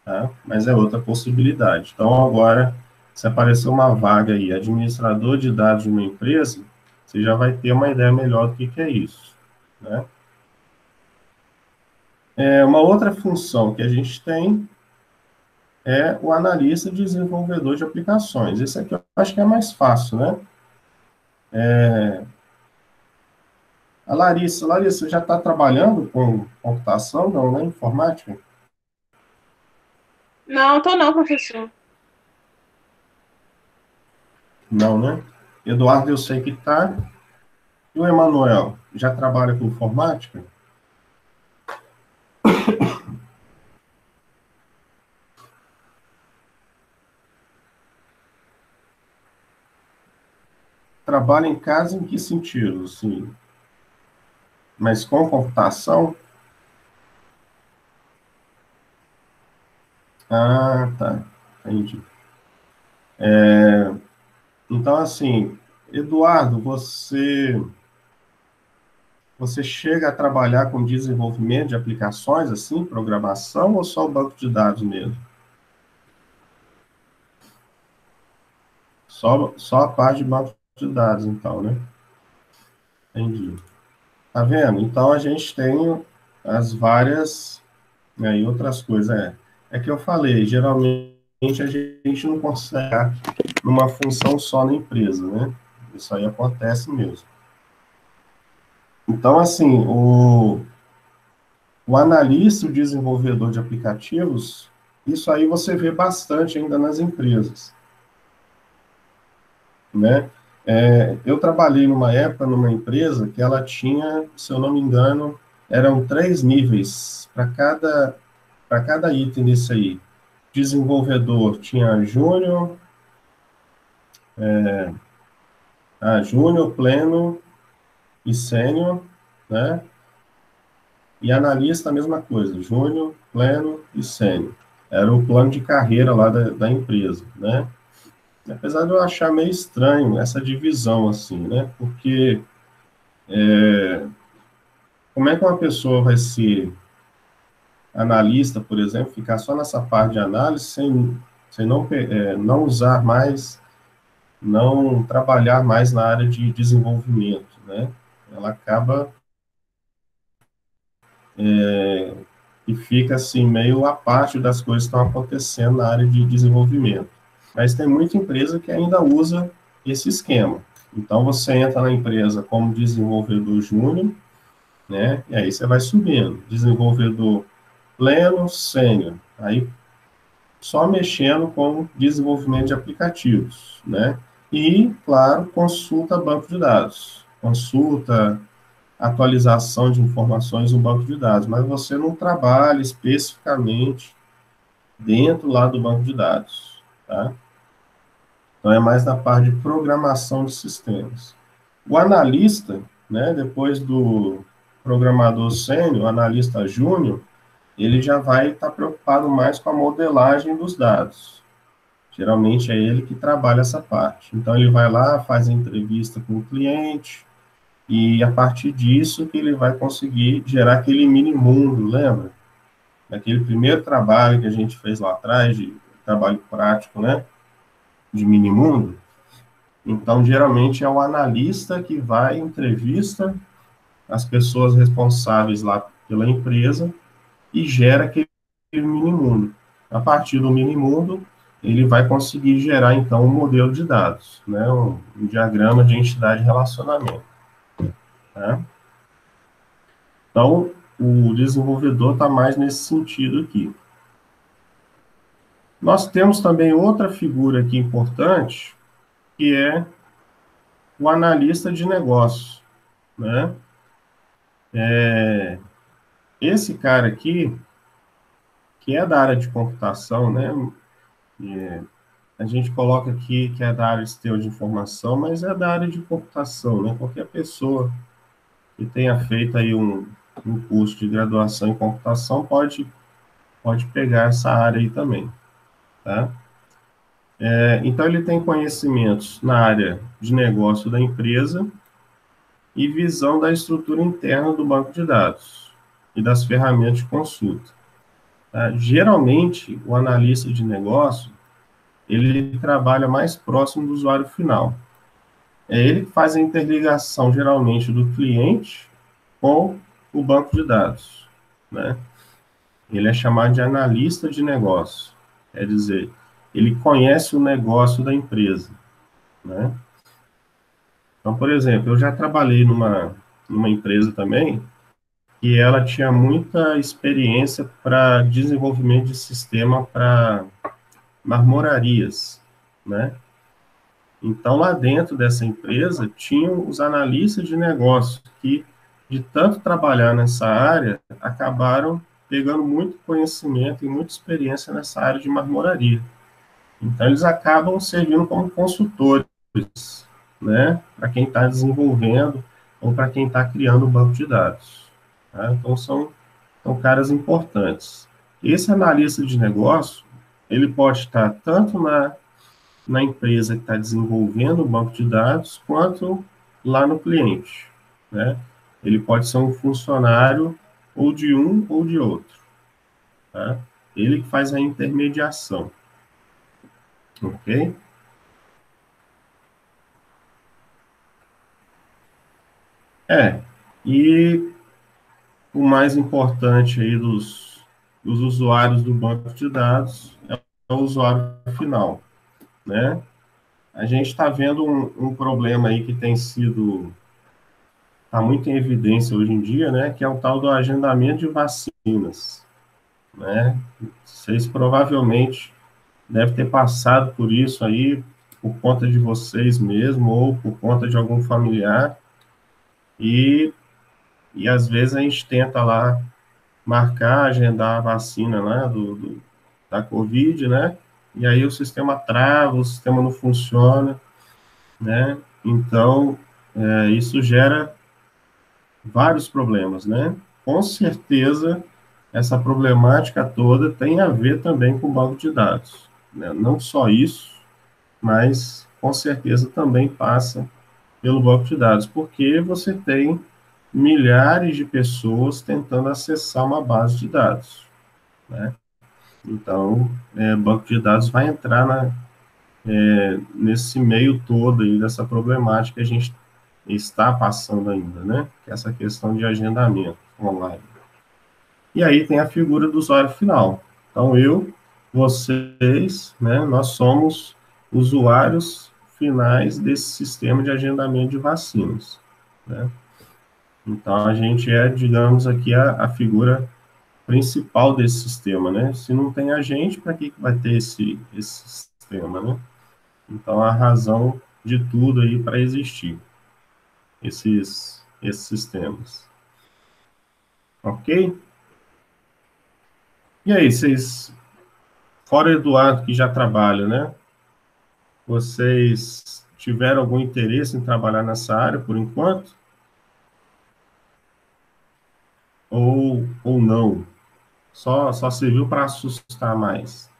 Tá? Mas é outra possibilidade. Então, agora, se aparecer uma vaga aí, administrador de dados de uma empresa, você já vai ter uma ideia melhor do que é isso, né? Uma outra função que a gente tem é o analista de desenvolvedor de aplicações. Esse aqui eu acho que é mais fácil, né? A Larissa, Larissa, já está trabalhando com computação, não, né? Informática? Não, tô não, professor. Não, né? Eduardo, eu sei que está. E o Emanuel, já trabalha com informática? Trabalha em casa em que sentido? Assim, mas com computação? Ah, tá. Entendi. Então, assim, Eduardo, você chega a trabalhar com desenvolvimento de aplicações, assim, programação, ou só o banco de dados mesmo? Só a parte de banco de dados, então, né? Entendi. Tá vendo? Então, a gente tem as várias, né, e outras coisas. É que eu falei, geralmente a gente não consegue numa função só na empresa, né? Isso aí acontece mesmo. Então, assim, o analista, o desenvolvedor de aplicativos, isso aí você vê bastante ainda nas empresas, né? Eu trabalhei numa época numa empresa que ela tinha, se eu não me engano, eram 3 níveis para cada item desse aí. Desenvolvedor tinha júnior, pleno e sênior, né? E analista a mesma coisa, júnior, pleno e sênior. Era o plano de carreira lá da empresa, né? Apesar de eu achar meio estranho essa divisão, assim, né? Porque como é que uma pessoa vai ser analista, por exemplo, ficar só nessa parte de análise sem não usar mais, não trabalhar mais na área de desenvolvimento, né? Ela acaba e fica assim meio à parte das coisas que estão acontecendo na área de desenvolvimento. Mas tem muita empresa que ainda usa esse esquema. Então você entra na empresa como desenvolvedor júnior, né? E aí você vai subindo, desenvolvedor pleno, sênior, aí só mexendo com desenvolvimento de aplicativos, né? E, claro, consulta banco de dados, consulta atualização de informações no banco de dados, mas você não trabalha especificamente dentro lá do banco de dados, tá? Então é mais na parte de programação de sistemas. O analista, né, depois do programador sênior, analista júnior, ele já vai estar preocupado mais com a modelagem dos dados. Geralmente é ele que trabalha essa parte. Então ele vai lá, faz a entrevista com o cliente, e a partir disso que ele vai conseguir gerar aquele mini mundo, lembra? Aquele primeiro trabalho que a gente fez lá atrás, de trabalho prático, né? De mini mundo. Então, geralmente é o analista que vai entrevista as pessoas responsáveis lá pela empresa e gera aquele mini mundo. A partir do mini mundo, ele vai conseguir gerar, então, um modelo de dados, né? Um diagrama de entidade de relacionamento. Tá? Então, o desenvolvedor está mais nesse sentido aqui. Nós temos também outra figura aqui importante, que é o analista de negócio, né? Esse cara aqui, que é da área de computação, né? A gente coloca aqui que é da área de sistema de informação, mas é da área de computação, né? Qualquer pessoa que tenha feito aí um curso de graduação em computação pode pegar essa área aí também, tá? Então, ele tem conhecimentos na área de negócio da empresa e visão da estrutura interna do banco de dados e das ferramentas de consulta. Tá? Geralmente, o analista de negócio, ele trabalha mais próximo do usuário final. É ele que faz a interligação, geralmente, do cliente com o banco de dados, né? Ele é chamado de analista de negócio. Quer dizer, ele conhece o negócio da empresa, né? Então, por exemplo, eu já trabalhei numa numa empresa também, e ela tinha muita experiência para desenvolvimento de sistema para marmorarias, né? Então, lá dentro dessa empresa, tinham os analistas de negócio que, de tanto trabalhar nessa área, acabaram pegando muito conhecimento e muita experiência nessa área de marmoraria. Então, eles acabam servindo como consultores, né, para quem está desenvolvendo ou para quem está criando o banco de dados. Tá? Então, são caras importantes. Esse analista de negócio, ele pode estar tanto na empresa que está desenvolvendo o banco de dados, quanto lá no cliente, né? Ele pode ser um funcionário ou de um ou de outro, tá? Ele que faz a intermediação, ok? E o mais importante aí dos usuários do banco de dados é o usuário final, né? A gente está vendo um problema aí que está muito em evidência hoje em dia, né? Que é o tal do agendamento de vacinas, né? Vocês provavelmente devem ter passado por isso aí, por conta de vocês mesmo, ou por conta de algum familiar, e às vezes a gente tenta lá marcar, agendar a vacina, né, da Covid, né? E aí o sistema trava, o sistema não funciona, né? Então, isso gera vários problemas, né? Com certeza, essa problemática toda tem a ver também com o banco de dados, né? Não só isso, mas com certeza também passa pelo banco de dados, porque você tem milhares de pessoas tentando acessar uma base de dados, né? Então, banco de dados vai entrar nesse meio todo aí dessa problemática que a gente está passando ainda, né? Que é essa questão de agendamento online. E aí tem a figura do usuário final. Então, vocês, né, nós somos usuários finais desse sistema de agendamento de vacinas, né? Então, a gente digamos aqui, a figura principal desse sistema, né? Se não tem a gente, para que vai ter esse sistema, né? Então, a razão de tudo aí para existir esses sistemas. Ok? E aí, vocês, fora o Eduardo, que já trabalha, né? Vocês tiveram algum interesse em trabalhar nessa área por enquanto? Ou não? Só serviu para assustar mais?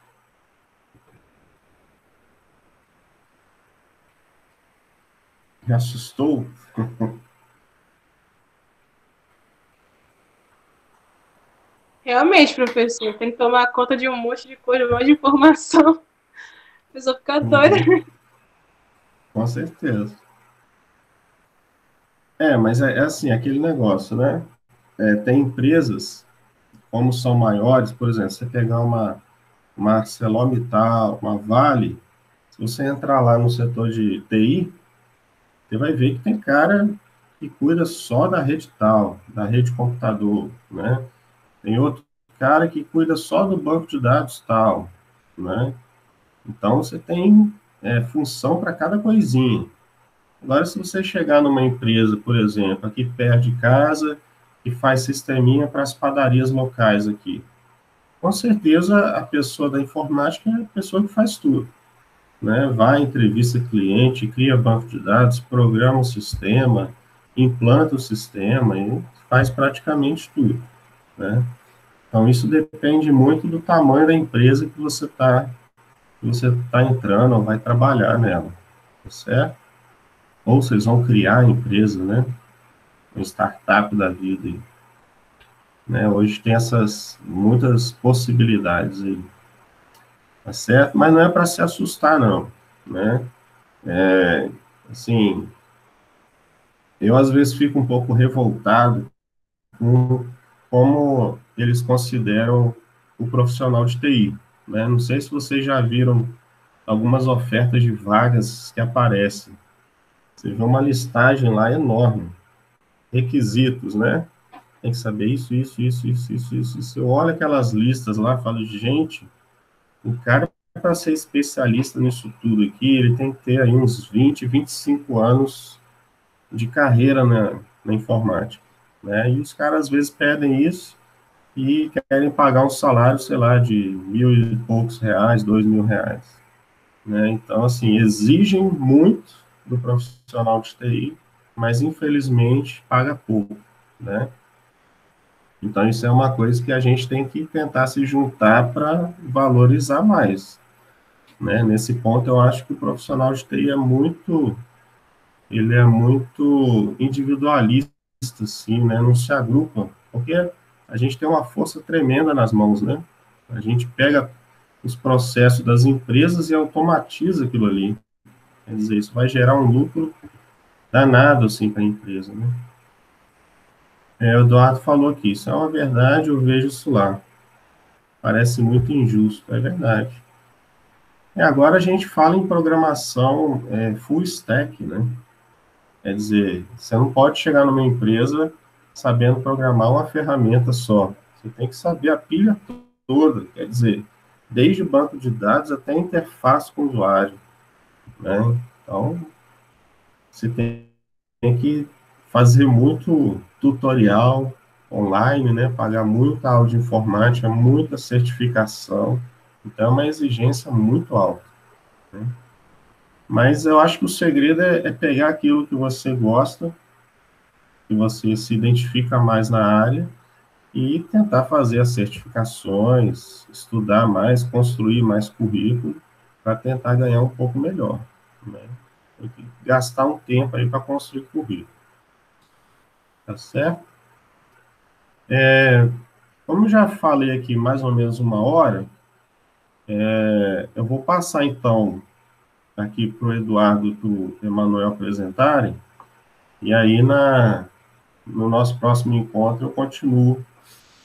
Me assustou? Realmente, professor, tem que tomar conta de um monte de coisa, um monte de informação. A pessoa fica doida. Com certeza. Mas é assim, aquele negócio, né? Tem empresas, como são maiores, por exemplo, você pegar uma ArcelorMittal, uma Vale, se você entrar lá no setor de TI, você vai ver que tem cara que cuida só da rede tal, da rede computador, né? Tem outro cara que cuida só do banco de dados tal, né? Então, você tem função para cada coisinha. Agora, se você chegar numa empresa, por exemplo, aqui perto de casa, que faz sisteminha para as padarias locais aqui, com certeza a pessoa da informática é a pessoa que faz tudo, né? Vai, entrevista cliente, cria banco de dados, programa o sistema, implanta o sistema e faz praticamente tudo, né? Então, isso depende muito do tamanho da empresa que você está entrando ou vai trabalhar nela, tá certo? Ou vocês vão criar a empresa, né? Uma startup da vida, né? Hoje tem essas muitas possibilidades aí, tá certo? Mas não é para se assustar, não, né? Assim, eu às vezes fico um pouco revoltado com como eles consideram o profissional de TI, né? Não sei se vocês já viram algumas ofertas de vagas que aparecem. Você vê uma listagem lá enorme, requisitos, né? Tem que saber isso, isso, isso, isso, isso, isso, isso. Eu olho aquelas listas lá e falo, gente, o cara, para ser especialista nisso tudo aqui, ele tem que ter aí uns 20, 25 anos de carreira na informática, né? E os caras, às vezes, pedem isso e querem pagar um salário, sei lá, de 1.000 e poucos reais, 2.000 reais, né? Então, assim, exigem muito do profissional de TI, mas, infelizmente, paga pouco, né? Então, isso é uma coisa que a gente tem que tentar se juntar para valorizar mais, né? Nesse ponto, eu acho que o profissional de TI ele é muito individualista, assim, né? Não se agrupa, porque a gente tem uma força tremenda nas mãos, né? A gente pega os processos das empresas e automatiza aquilo ali. Quer dizer, isso vai gerar um lucro danado, assim, para a empresa, né? O Eduardo falou aqui, isso é uma verdade, eu vejo isso lá. Parece muito injusto, é verdade. Agora a gente fala em programação full stack, né? Quer dizer, você não pode chegar numa empresa sabendo programar uma ferramenta só. Você tem que saber a pilha toda, quer dizer, desde o banco de dados até a interface com o usuário, né? Então, você tem que fazer muito tutorial online, né? Pagar muita aula de informática, muita certificação. Então, é uma exigência muito alta, né? Mas eu acho que o segredo é pegar aquilo que você gosta, que você se identifica mais na área e tentar fazer as certificações, estudar mais, construir mais currículo para tentar ganhar um pouco melhor, né? Tem que gastar um tempo aí para construir currículo, tá certo? Como eu já falei aqui mais ou menos 1 hora, eu vou passar então aqui para o Eduardo e para o Emanuel apresentarem, e aí no nosso próximo encontro eu continuo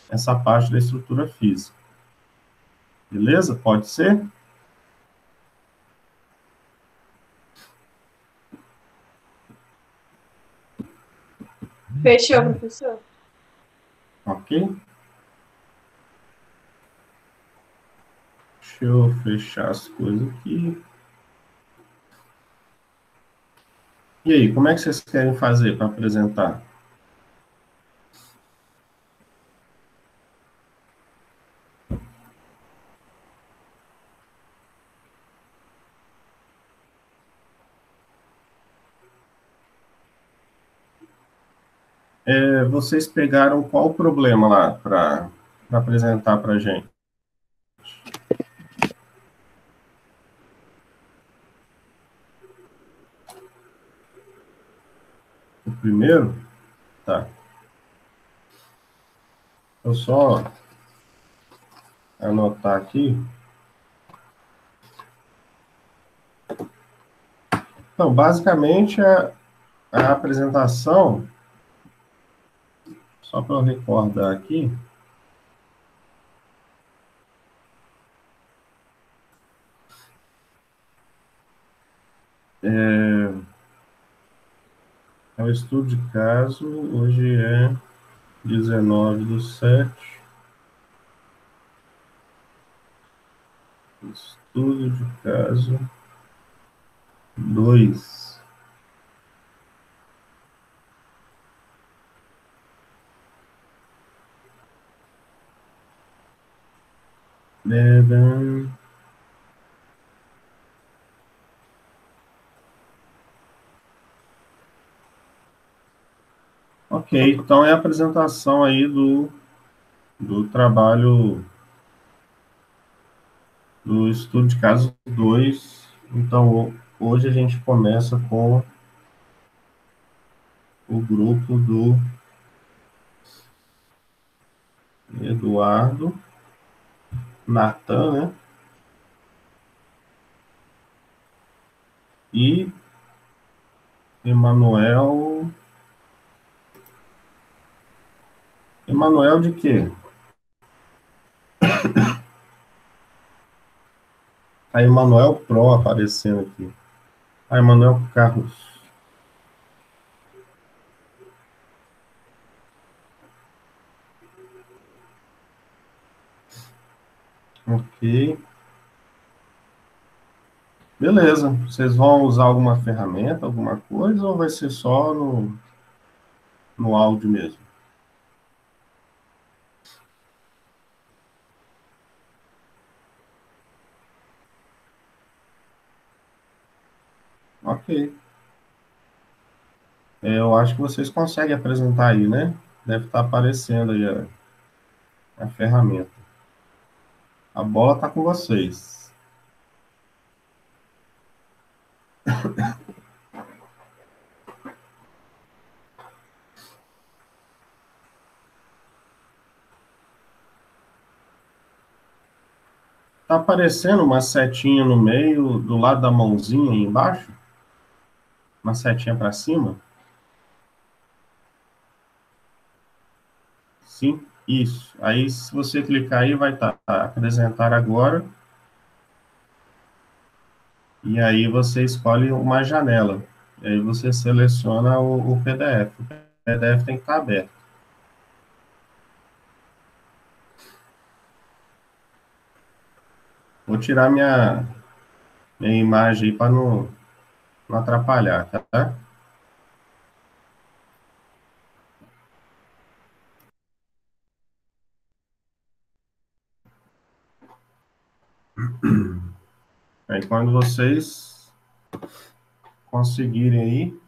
essa parte da estrutura física. Beleza? Pode ser? Fechou, professor. Ok? Deixa eu fechar as coisas aqui. E aí, como é que vocês querem fazer para apresentar? Vocês pegaram qual o problema lá para apresentar para a gente? O primeiro? Tá. Eu só anotar aqui. Então, basicamente, a apresentação, só para eu recordar aqui, é o estudo de caso, hoje é 19/7. Estudo de caso 2. Ok, então é a apresentação aí do trabalho do estudo de caso 2. Então, hoje a gente começa com o grupo do Eduardo, Natan, né? E Emanuel. Emanuel de quê? A Emanuel Pro aparecendo aqui. A Emanuel Carlos. Ok. Beleza. Vocês vão usar alguma ferramenta, alguma coisa, ou vai ser só no áudio mesmo? Ok. Eu acho que vocês conseguem apresentar aí, né? Deve estar aparecendo aí a ferramenta. A bola está com vocês. Tá aparecendo uma setinha no meio, do lado da mãozinha aí embaixo? Uma setinha para cima? Sim, isso. Aí, se você clicar aí, vai estar apresentar agora. E aí você escolhe uma janela. E aí você seleciona o PDF. O PDF tem que estar aberto. Vou tirar minha imagem aí para não atrapalhar, tá? Aí quando vocês conseguirem aí,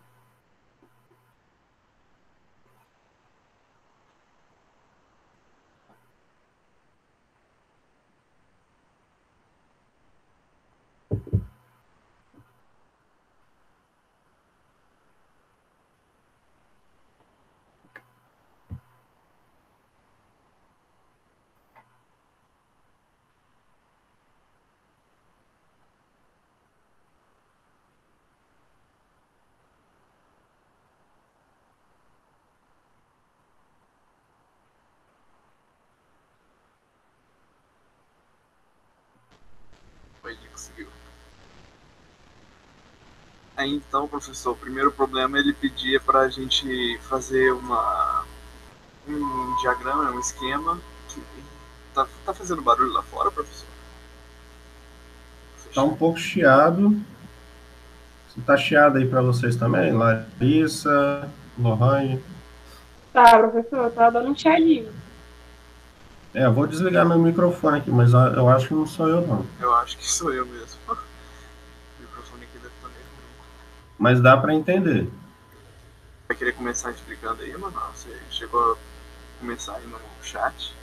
Ele conseguiu. Aí então, professor, o primeiro problema ele pedia para a gente fazer um diagrama, um esquema. Tá fazendo barulho lá fora, professor? tá um pouco chiado. Se tá chiado aí para vocês também, Larissa, Lohane. Tá, professor, tá dando um chiadinho. Eu vou desligar meu microfone aqui, mas eu acho que não sou eu, não. Eu acho que sou eu mesmo. O microfone aqui deve estar meio ruim. Mas dá para entender. Vai querer começar explicando aí, mano? Você chegou a começar aí no chat?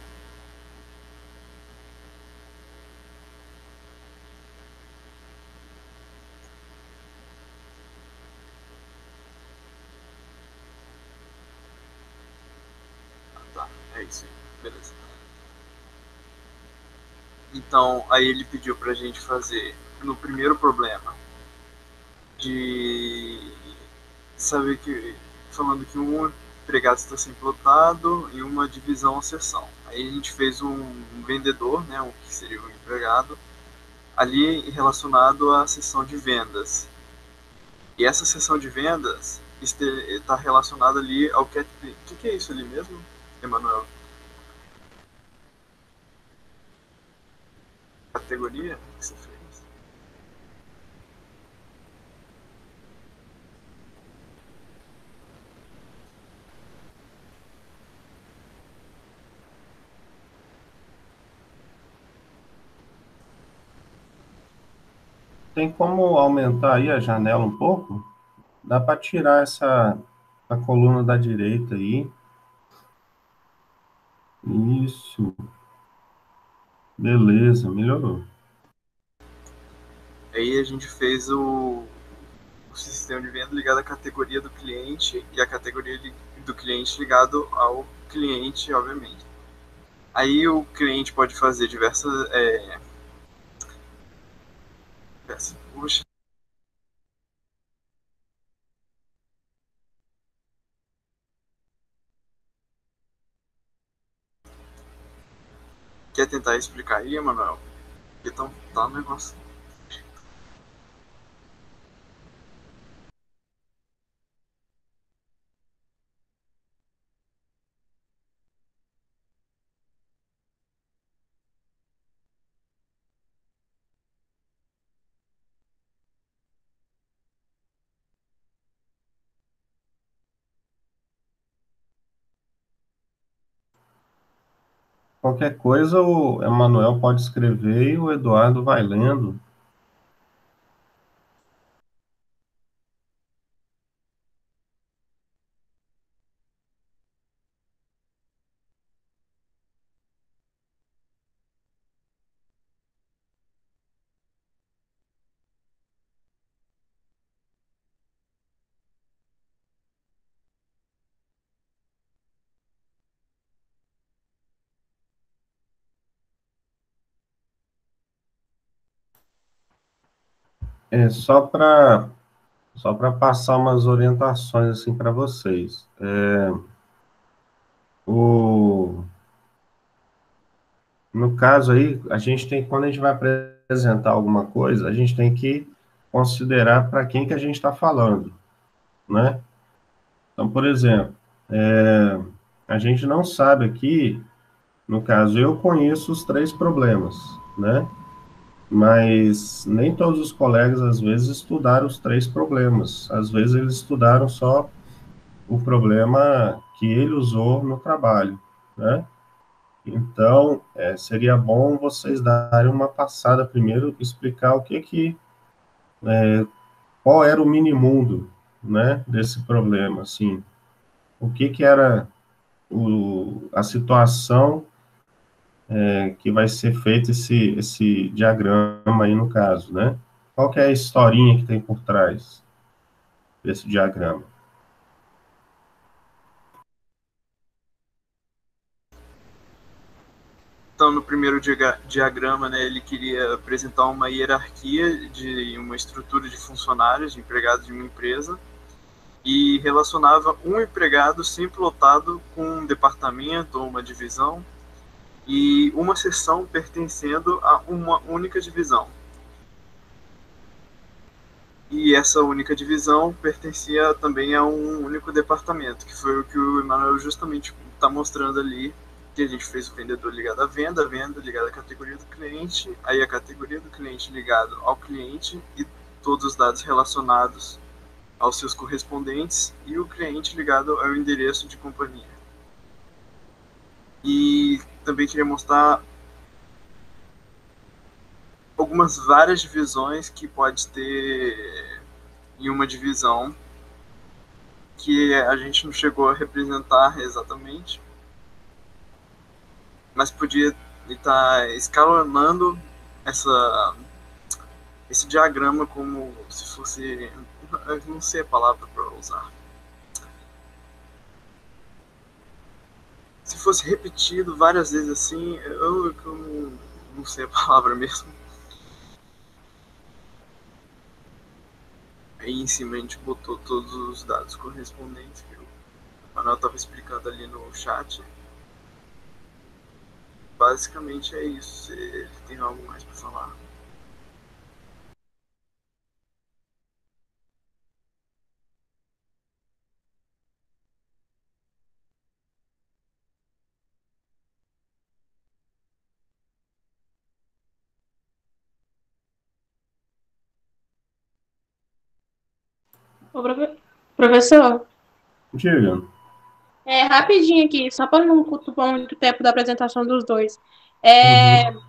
Ah, tá. É isso aí. Beleza. Então, aí ele pediu pra gente fazer, no primeiro problema, de saber que, falando que um empregado está sempre lotado e uma divisão ou seção. Aí a gente fez um vendedor, né, o que seria o empregado, ali relacionado à seção de vendas. E essa seção de vendas está relacionada ali ao cat. O que é isso ali mesmo, Emanuel? Categoria que você fez? Tem como aumentar aí a janela um pouco? Dá para tirar a coluna da direita aí. Isso. Beleza, melhorou. Aí a gente fez o sistema de venda ligado à categoria do cliente e a categoria do cliente ligado ao cliente, obviamente. Aí o cliente pode fazer puxa, quer tentar explicar aí, Manuel? Então tá um negócio. qualquer coisa o Emanuel pode escrever e o Eduardo vai lendo. É só para passar umas orientações assim para vocês. No caso aí, a gente tem, quando a gente vai apresentar alguma coisa, a gente tem que considerar para quem que a gente está falando, né? Então, por exemplo, a gente não sabe aqui, no caso, eu conheço os 3 problemas, né? Mas nem todos os colegas, às vezes, estudaram os 3 problemas. Às vezes, eles estudaram só o problema que ele usou no trabalho, né? Então, seria bom vocês darem uma passada primeiro, explicar qual era o minimundo, né, desse problema, assim, o que era a situação que vai ser feito esse diagrama aí no caso, né? Qual que é a historinha que tem por trás desse diagrama? Então, no primeiro diagrama, né, ele queria apresentar uma hierarquia de uma estrutura de funcionários, de empregados de uma empresa, e relacionava um empregado sempre lotado com um departamento ou uma divisão e uma seção pertencendo a uma única divisão. E essa única divisão pertencia também a um único departamento, que foi o que o Emanuel justamente está mostrando ali, que a gente fez o vendedor ligado à venda, a venda ligada à categoria do cliente, aí a categoria do cliente ligado ao cliente e todos os dados relacionados aos seus correspondentes e o cliente ligado ao endereço de companhia. E também queria mostrar algumas várias divisões que pode ter em uma divisão que a gente não chegou a representar exatamente, mas podia estar escalonando esse diagrama como se fosse, eu não sei a palavra para usar, se fosse repetido várias vezes assim, eu não sei a palavra mesmo. Aí em cima a gente botou todos os dados correspondentes que o Manuel estava explicando ali no chat. Basicamente é isso. Você tem algo mais para falar? Ô, professor, Diga. rapidinho aqui, só para não ocupar muito tempo da apresentação dos dois. É, Uhum.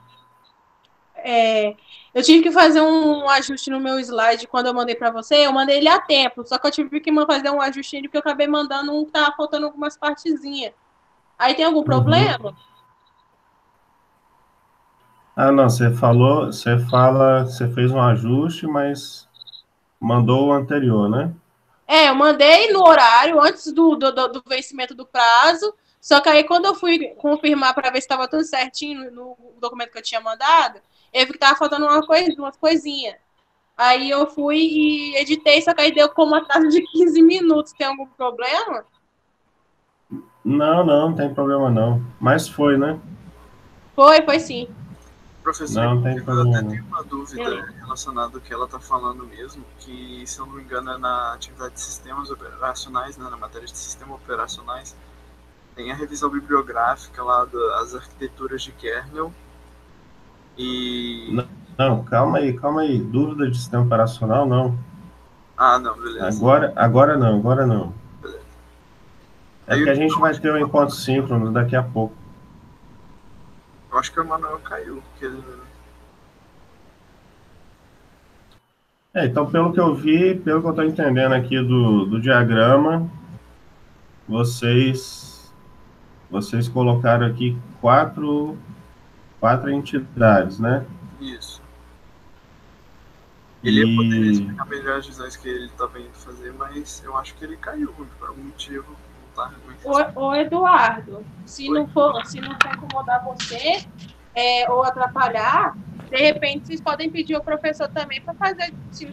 eu tive que fazer um ajuste no meu slide quando eu mandei para você. Eu mandei ele a tempo, só que eu tive que fazer um ajuste porque eu acabei mandando um que tava faltando algumas partezinhas. Aí tem algum problema? Ah, não, você fez um ajuste, mas mandou o anterior, né? Eu mandei no horário, antes do vencimento do prazo, só que aí quando eu fui confirmar para ver se estava tudo certinho no documento que eu tinha mandado, eu vi que estava faltando umas coisinhas. Aí eu fui e editei, só que aí deu como atraso de 15 minutos. Tem algum problema? Não, não tem problema não. Mas foi, né? Foi sim. Professor, Não tem eu até problema não. tenho uma dúvida relacionada ao que ela está falando mesmo, que se eu não me engano é na atividade de sistemas operacionais, né, na matéria de sistemas operacionais, tem a revisão bibliográfica lá das arquiteturas de kernel e... Não, calma aí. Dúvida de sistema operacional, não. Ah, não, beleza. Agora não. Beleza. É que a gente vai ter um encontro síncrono daqui a pouco. Eu acho que o Emanuel caiu. Então, pelo que eu vi, pelo que eu estou entendendo aqui do diagrama, vocês colocaram aqui quatro entidades, né? Isso. Ele ia poder E explicar melhor as visões que ele estava indo fazer, mas eu acho que ele caiu por algum motivo. Não tá muito... Ô, Eduardo, se não for incomodar você ou atrapalhar, de repente vocês podem pedir ao professor também para fazer, se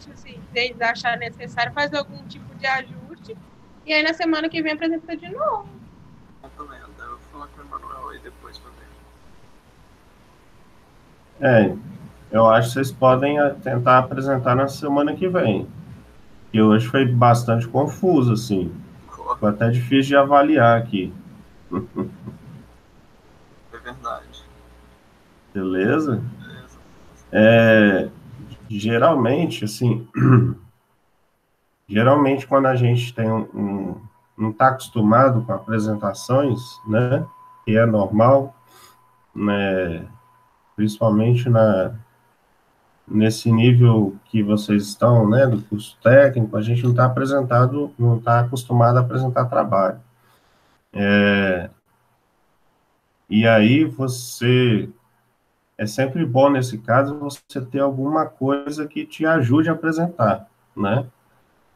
eles acharem necessário, fazer algum tipo de ajuste. E aí na semana que vem apresenta de novo. Também, eu vou falar com o Emanuel aí depois pra ver. eu acho que vocês podem tentar apresentar na semana que vem. E hoje foi bastante confuso, assim. Ficou até difícil de avaliar aqui. É verdade. Beleza? Geralmente, assim, geralmente quando a gente tem não está acostumado com apresentações, né, que é normal, né, principalmente nesse nível que vocês estão, né, do curso técnico, a gente não está acostumado a apresentar trabalho. E aí é sempre bom nesse caso você ter alguma coisa que te ajude a apresentar, né?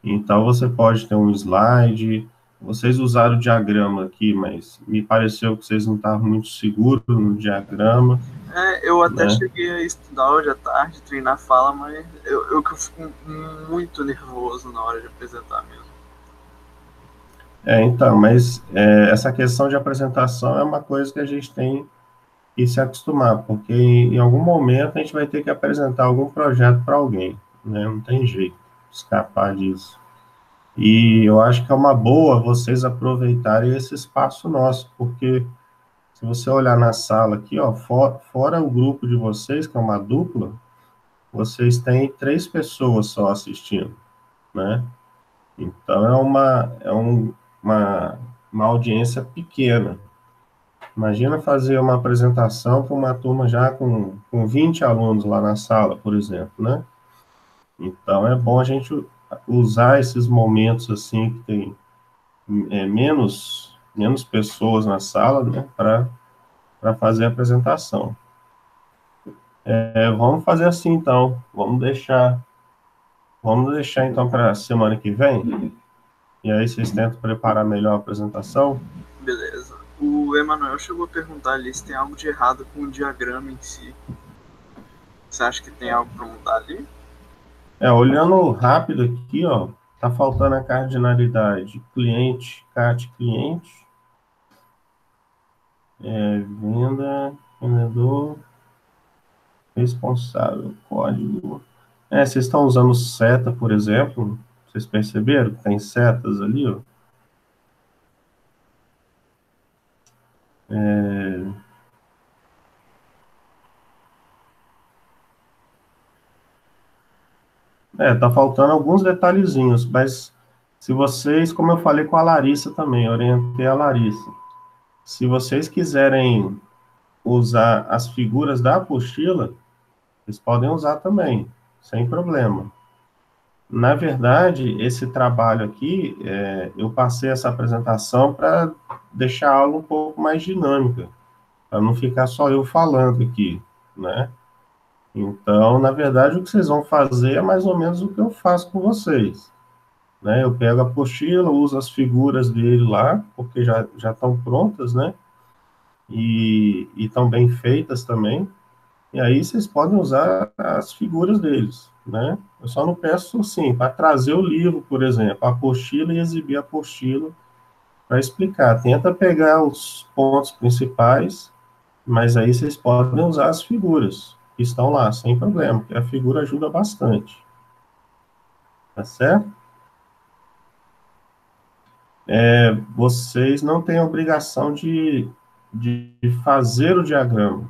Então, você pode ter um slide. Vocês usaram o diagrama aqui, mas me pareceu que vocês não estavam muito seguros no diagrama. Eu até cheguei a estudar hoje à tarde, treinar fala, mas eu fico muito nervoso na hora de apresentar mesmo. Então, mas essa questão de apresentação é uma coisa que a gente tem que se acostumar, porque em algum momento a gente vai ter que apresentar algum projeto para alguém, né? Não tem jeito de escapar disso. E eu acho que é uma boa vocês aproveitarem esse espaço nosso, porque se você olhar na sala aqui, ó, fora o grupo de vocês, que é uma dupla, vocês têm 3 pessoas só assistindo, né? Então uma audiência pequena. Imagina fazer uma apresentação para uma turma já com 20 alunos lá na sala, por exemplo, né? Então é bom a gente usar esses momentos assim que tem menos pessoas na sala, né, para fazer a apresentação. Vamos fazer assim, então. Vamos deixar então para a semana que vem. E aí vocês tentam preparar melhor a apresentação. Beleza. O Emanuel chegou a perguntar ali se tem algo de errado com o diagrama em si. Você acha que tem algo para mudar ali? Olhando rápido aqui, ó, tá faltando a cardinalidade cliente, CAT cliente, venda, vendedor, responsável, código. Vocês estão usando seta, por exemplo. Vocês perceberam que tem setas ali, ó? Tá faltando alguns detalhezinhos, mas se vocês, como eu falei com a Larissa também, orientei a Larissa, se vocês quiserem usar as figuras da apostila, vocês podem usar também, sem problema. Na verdade, esse trabalho aqui, eu passei essa apresentação para deixar a aula um pouco mais dinâmica, para não ficar só eu falando aqui, né? Então, na verdade, o que vocês vão fazer é mais ou menos o que eu faço com vocês, né? Eu pego a apostila, uso as figuras dele lá, porque já estão prontas, né? E estão bem feitas também. E aí vocês podem usar as figuras deles, né? Eu só não peço, assim, para trazer o livro, por exemplo, a apostila e exibir a apostila para explicar. Tenta pegar os pontos principais, mas aí vocês podem usar as figuras que estão lá, sem problema, porque a figura ajuda bastante. Tá certo? Vocês não têm a obrigação de fazer o diagrama,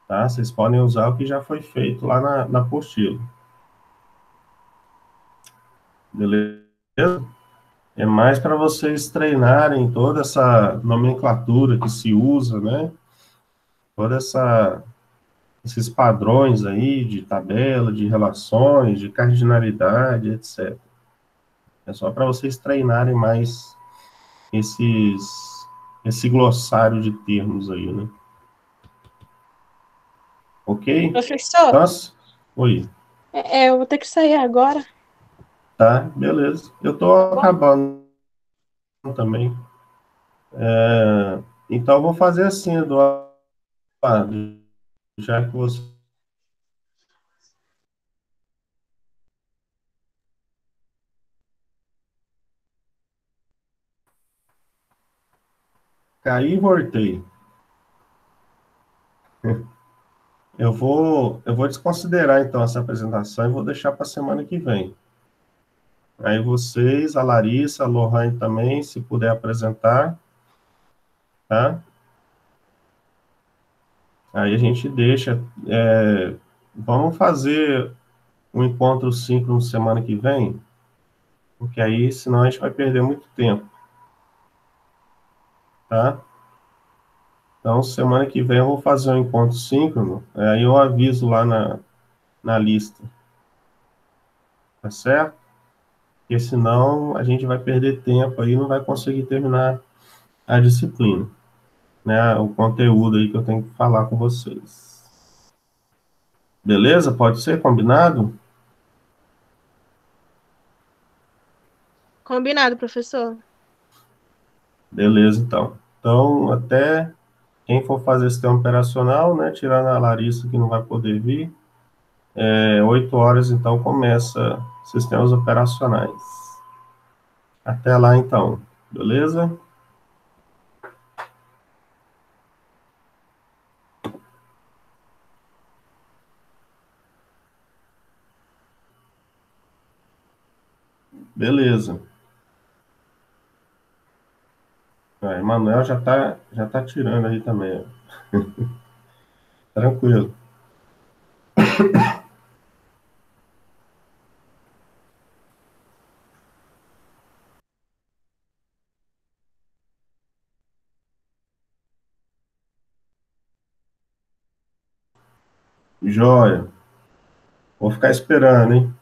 tá? Vocês podem usar o que já foi feito lá na apostila. Beleza? É mais para vocês treinarem toda essa nomenclatura que se usa, né? esses padrões aí de tabela, de relações, de cardinalidade, etc. É só para vocês treinarem mais esse glossário de termos aí, né? Ok? Professor, Então, oi. eu vou ter que sair agora. Tá, beleza. Eu tô Tá bom? acabando também. Então, eu vou fazer assim, Eduardo, já que você caiu e voltei. Eu vou desconsiderar, então, essa apresentação e vou deixar para a semana que vem. Aí vocês, a Larissa, a Lohane também, se puder apresentar, tá? Aí a gente deixa. Vamos fazer um encontro síncrono semana que vem, porque aí, senão a gente vai perder muito tempo, tá? Então, semana que vem eu vou fazer um encontro síncrono, aí eu aviso lá na lista, tá certo? Porque senão a gente vai perder tempo aí e não vai conseguir terminar a disciplina, né? O conteúdo aí que eu tenho que falar com vocês. Beleza? Pode ser combinado? Combinado, professor. Beleza, então. Então, até quem for fazer sistema operacional, né? Tirando a Larissa que não vai poder vir, 8 horas, então, começa sistemas operacionais. Até lá, então. Beleza? Beleza. Emanuel já tá tirando aí também. Tranquilo. Joia. Vou ficar esperando, hein?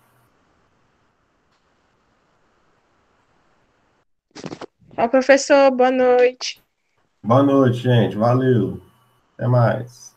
Ó, professor, boa noite. Boa noite, gente. Valeu. Até mais.